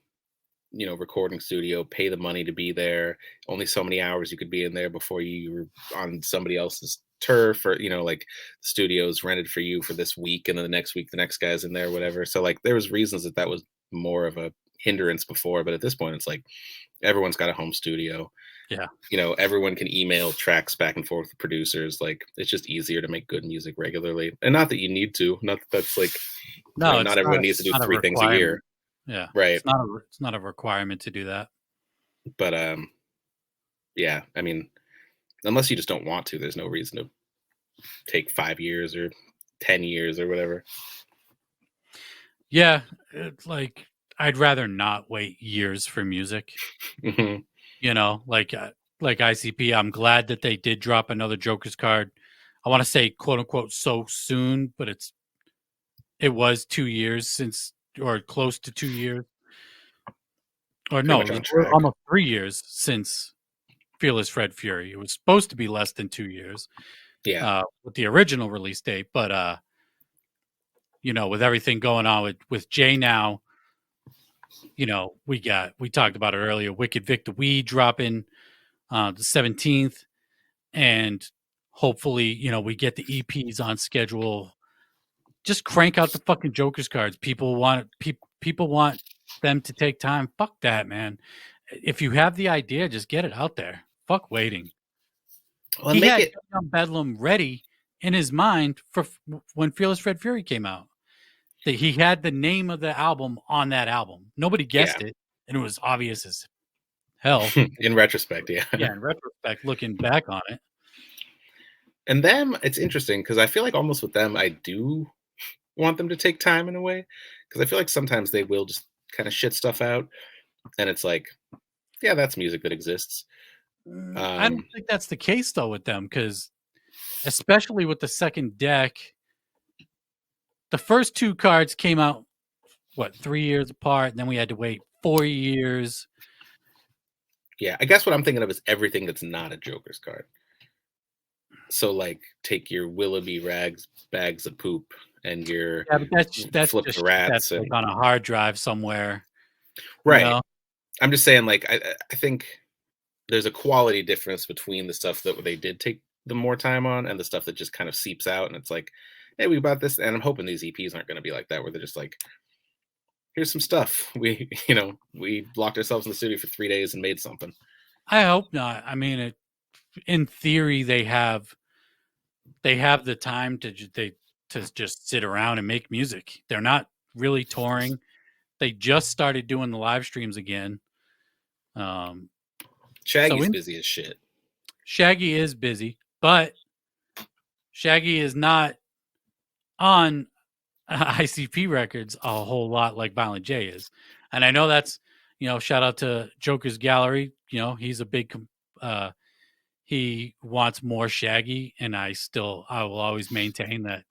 recording studio, pay the money to be there. Only so many hours you could be in there before you were on somebody else's turf, or, like studios rented for you for this week, and then the next week the next guy's in there, whatever. So like there was reasons that was more of a hindrance before, but at this point it's like everyone's got a home studio. Yeah. Everyone can email tracks back and forth with producers. Like it's just easier to make good music regularly, and not that you need to, not that that's like, No, not everyone needs to it's do not a 3 things a year. requirement. Yeah. Right. It's not a requirement to do that. But yeah, I mean, unless you just don't want to, there's no reason to take 5 years or 10 years or whatever. Yeah, it's like I'd rather not wait years for music. Hmm. Like ICP. I'm glad that they did drop another Joker's card. I want to say quote unquote so soon, but it was 2 years since, or close to 2 years, or Pretty no, much it was on track. almost 3 years since Fearless Fred Fury. It was supposed to be less than 2 years Yeah. with the original release date, but with everything going on with Jay now, we talked about it earlier. Wicked Vic the Weed dropping the 17th, and hopefully, we get the EPs on schedule. Just crank out the fucking Joker's cards. People want people want them to take time. Fuck that, man. If you have the idea, just get it out there. Fuck waiting. Well, He make had it. Young Bedlam ready in his mind for when Fearless Fred Fury came out. That he had the name of the album on that album. Nobody Yeah. guessed it, and it was obvious as hell. In retrospect, yeah. Yeah, in retrospect, looking back on it. And them, it's interesting because I feel like almost with them, I do want them to take time in a way because I feel like sometimes they will just kind of shit stuff out, and it's like, yeah, that's music that exists. I don't think that's the case though with them, because especially with the second deck, the first two cards came out 3 years apart, and then we had to wait 4 years. Yeah, I guess what I'm thinking of is everything that's not a Joker's card. So like, take your Willoughby rags bags of poop and your Yeah, but that's flip just the that's rats like and on a hard drive somewhere. right. I'm just saying, like, I think there's a quality difference between the stuff that they did take the more time on and the stuff that just kind of seeps out, and it's like, hey, we bought this, and I'm hoping these EPs aren't going to be like that, where they're just like, here's some stuff. We, we locked ourselves in the studio for 3 days and made something. I hope not. I mean, in theory, they have the time to just sit around and make music. They're not really touring. They just started doing the live streams again. Shaggy's busy as shit. Shaggy is busy, but Shaggy is not on ICP records a whole lot like Violent J is. And I know that's, shout out to Joker's Gallery. He's a big, he wants more Shaggy. And I will always maintain that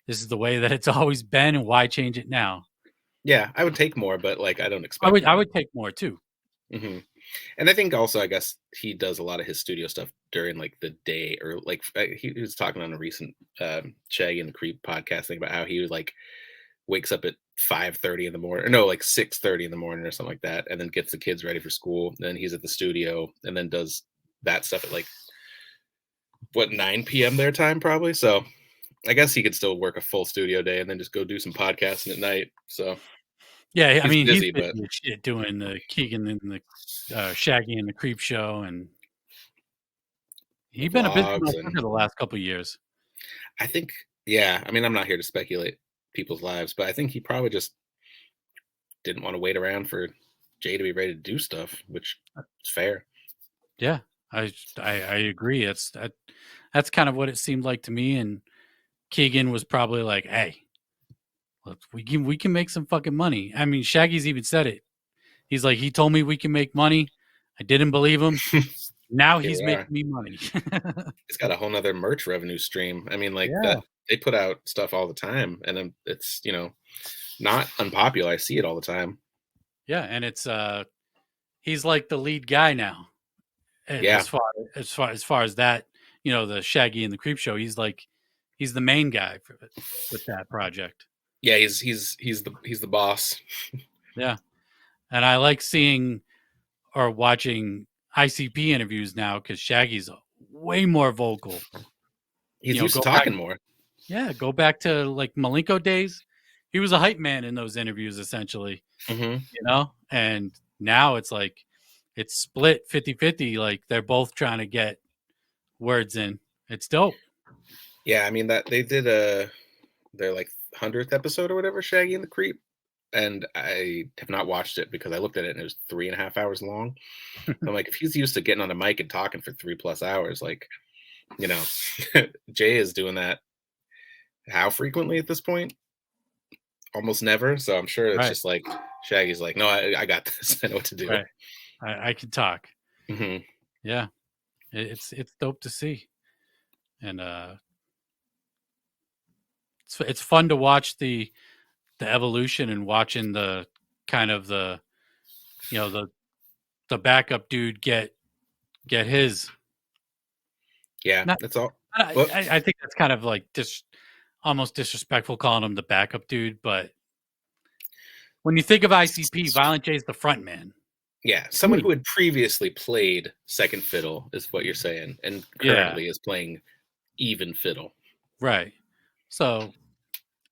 this is the way that it's always been, and why change it now? Yeah, I would take more, but like, I don't expect I would take more too. Mm-hmm. And I think also, I guess he does a lot of his studio stuff during like the day, or like he was talking on a recent Shaggy and the Creep podcast thing about how he like wakes up at 5:30 in the morning, or no, like 6:30 in the morning or something like that, and then gets the kids ready for school. Then he's at the studio and then does that stuff at like 9 p.m. their time probably. So I guess he could still work a full studio day and then just go do some podcasting at night. So yeah, I mean, busy, he's busy as shit doing the Keegan and the Shaggy and the Creep show, and he's been a busy motherfucker the last couple of years. I think, yeah. I mean, I'm not here to speculate people's lives, but I think he probably just didn't want to wait around for Jay to be ready to do stuff, which is fair. Yeah, I agree. That's kind of what it seemed like to me. And Keegan was probably like, "Hey, look, we can make some fucking money." I mean, Shaggy's even said it. He's like, he told me we can make money. I didn't believe him. Now he's making me money. It's got a whole nother merch revenue stream. I mean, like Yeah. that, they put out stuff all the time, and it's not unpopular. I see it all the time. Yeah, and it's he's like the lead guy now. Yeah. As far as that, the Shaggy and the Creep show, he's the main guy with that project. Yeah, he's the boss. Yeah. And I like seeing or watching ICP interviews now, because Shaggy's way more vocal. He's used to talking more. Yeah, go back to like Malenko days. He was a hype man in those interviews, essentially. Mm-hmm. And now it's like it's split 50-50. Like they're both trying to get words in. It's dope. Yeah, I mean that they did their like 100th episode or whatever, Shaggy and the Creep, and I have not watched it because I looked at it and it was 3.5 hours long. I'm like, if he's used to getting on a mic and talking for 3+ hours, like, Jay is doing that how frequently at this point? Almost never. So I'm sure it's just like Shaggy's like, no, I got this. I know what to do. Right. I can talk. Mm-hmm. Yeah, it's dope to see, and it's fun to watch the evolution, and watching the kind of the the backup dude get his. Yeah, that's all. I think that's kind of like almost disrespectful calling him the backup dude, but when you think of ICP, Violent J is the front man. Yeah, someone who had previously played second fiddle is what you're saying, and currently is playing even fiddle. Right. So,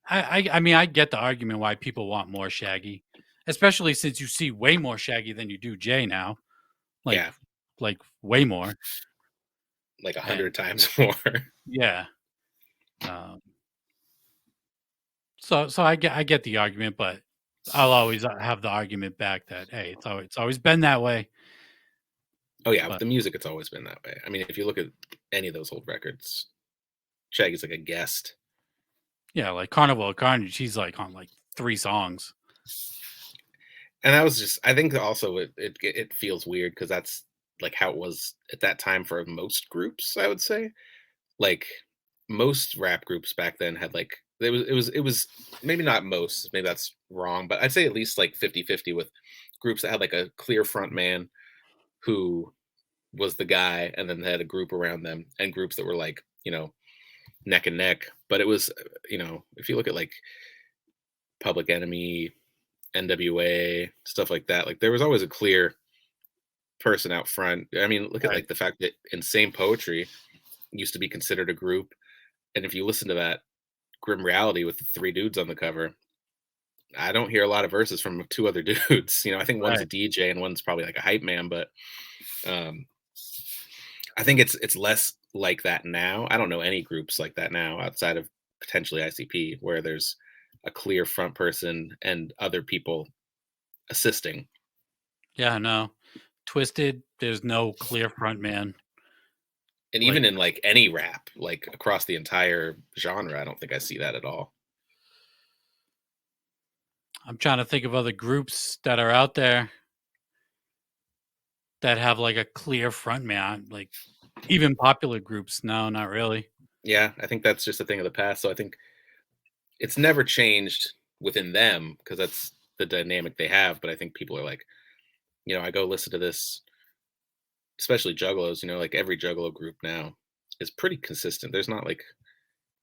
I mean, I get the argument why people want more Shaggy, especially since you see way more Shaggy than you do Jay now. Like way more. Like 100 times more. Yeah. So I get the argument, but I'll always have the argument back that hey, it's always been that way. Oh yeah, with the music, it's always been that way. I mean, if you look at any of those old records, Shaggy's like a guest. Yeah, like Carnival of Carnage, he's like on like 3 songs. And that was just, I think also it feels weird because that's like how it was at that time for most groups, I would say. Like most rap groups back then had like, it was maybe not most, maybe that's wrong, but I'd say at least like 50-50 with groups that had like a clear front man who was the guy, and then they had a group around them, and groups that were like, neck and neck. But it was, if you look at like Public Enemy, NWA, stuff like that, like there was always a clear person out front. I mean, look at like the fact that Insane Poetry used to be considered a group, and if you listen to that Grim Reality with the 3 dudes on the cover, I don't hear a lot of verses from 2 other dudes. I think one's a DJ and one's probably like a hype man, but I think it's less like that now. I don't know any groups like that now outside of potentially ICP, where there's a clear front person and other people assisting. Yeah, no. Twiztid, there's no clear front man. And even in like any rap, like across the entire genre, I don't think I see that at all. I'm trying to think of other groups that are out there that have like a clear front man, like even popular groups. No, not really. Yeah, I think that's just a thing of the past. So I think it's never changed within them because that's the dynamic they have. But I think people are like, I go listen to this, especially Juggalos, like every Juggalo group now is pretty consistent. There's not like,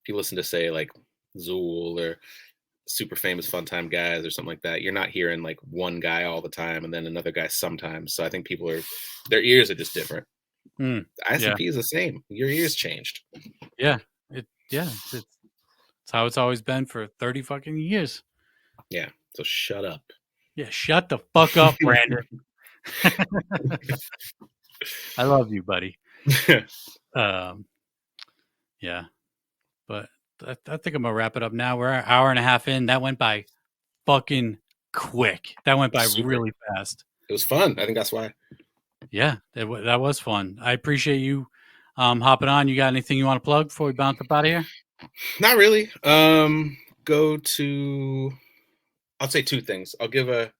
if you listen to say like Zool or Super Famous Fun Time Guys or something like that, you're not hearing like one guy all the time and then another guy sometimes. So I think their ears are just different. ICP is the same. Your ears changed. Yeah. It's how it's always been for 30 fucking years. Yeah. So shut up. Yeah, shut the fuck up, Brandon. I love you, buddy. Yeah. But I think I'm gonna wrap it up now. We're an hour and a half in. That went by fucking quick. That went by really fast. It was fun. I think that's why. Yeah, that was fun. I appreciate you hopping on. You got anything you want to plug before we bounce up out of here? Not really. I'll say 2 things. I'll give a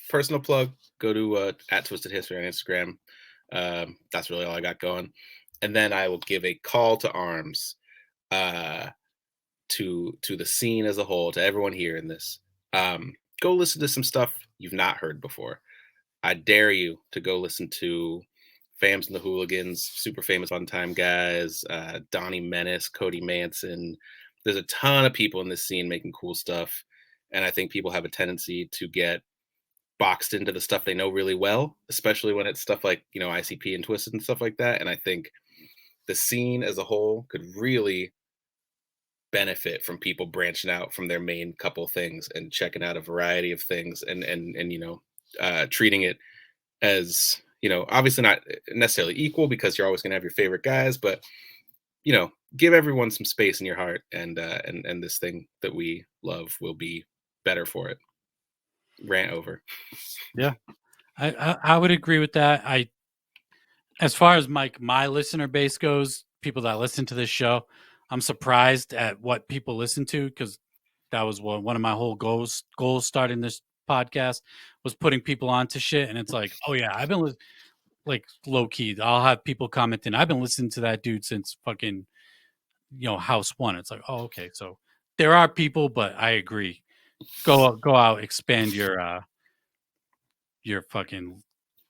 personal plug. Go to at Twiztid History on Instagram. That's really all I got going. And then I will give a call to arms to the scene as a whole, to everyone here in this. Go listen to some stuff you've not heard before. I dare you to go listen to Fams and the Hooligans, Super Famous Fun Time Guys, Donnie Menace, Cody Manson. There's a ton of people in this scene making cool stuff. And I think people have a tendency to get boxed into the stuff they know really well, especially when it's stuff like, ICP and Twiztid and stuff like that. And I think the scene as a whole could really benefit from people branching out from their main couple things and checking out a variety of things and treating it as, obviously not necessarily equal because you're always going to have your favorite guys, but give everyone some space in your heart, and this thing that we love will be better for it. Rant over. Yeah, I would agree with that. As far as my listener base goes, people that listen to this show, I'm surprised at what people listen to, because that was one of my whole goals starting this podcast, was putting people onto shit. And it's like, oh yeah, I've been like low key. I'll have people commenting, I've been listening to that dude since fucking House One. It's like, oh okay, so there are people, but I agree. Go out, expand your fucking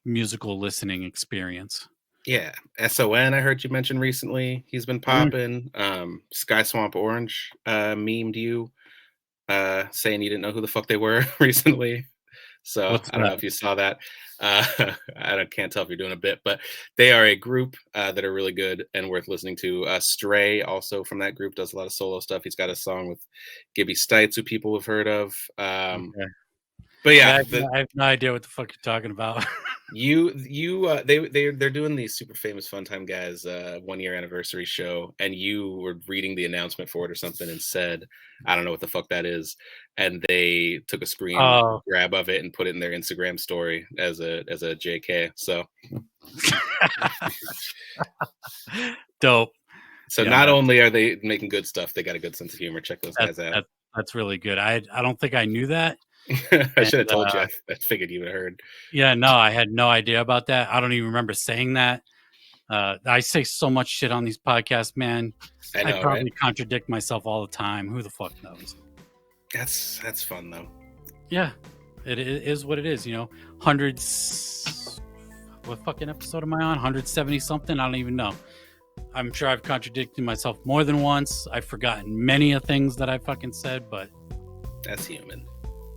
musical listening experience. Yeah, SON I heard you mention recently. He's been popping. Sky Swamp Orange memed you. saying you didn't know who the fuck they were recently. So What's I don't know that? if you saw that. Uh, can't tell if you're doing a bit, but they are a group that are really good and worth listening to. Stray, also from that group, does a lot of solo stuff. He's got a song with Gibby Stites, who people have heard of. Okay. But Yeah, yeah, I have no idea what the fuck you're talking about. they're doing the Super Famous Fun Time Guys 1 year anniversary show, and you were reading the announcement for it or something and said, I don't know what the fuck that is, and they took a screen Oh, grab of it and put it in their Instagram story as a JK. So dope. Yeah, not only are they making good stuff, they got a good sense of humor. Check those guys out. that's really good. I don't think I knew that. I And should have told you. I figured you would have heard. yeah, no, I had no idea about that. I don't even remember saying that. I say so much shit on these podcasts, man. I know, probably right? contradict myself all the time. Who the fuck knows? That's fun though. Yeah, it is what it is. You know, hundreds. What fucking episode am I on? 170 something. I don't even know. I'm sure I've contradicted myself more than once. I've forgotten many of things that I fucking said, but that's human.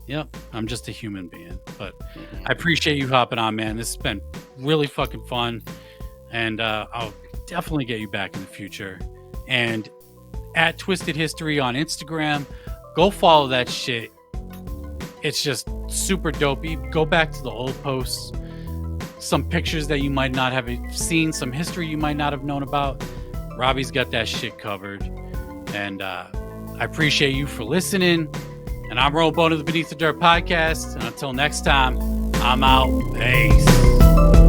Yep, I'm just a human being. But I appreciate you hopping on, man. This has been really fucking fun, and I'll definitely get you back in the future. And at Twiztid History on Instagram, go follow that shit. It's just super dopey. Go back to the old posts, some pictures that you might not have seen, some history you might not have known about. Robbie's got that shit covered. And I appreciate you for listening. And I'm Robo of the Beneath the Dirt podcast. And until next time, I'm out. Peace.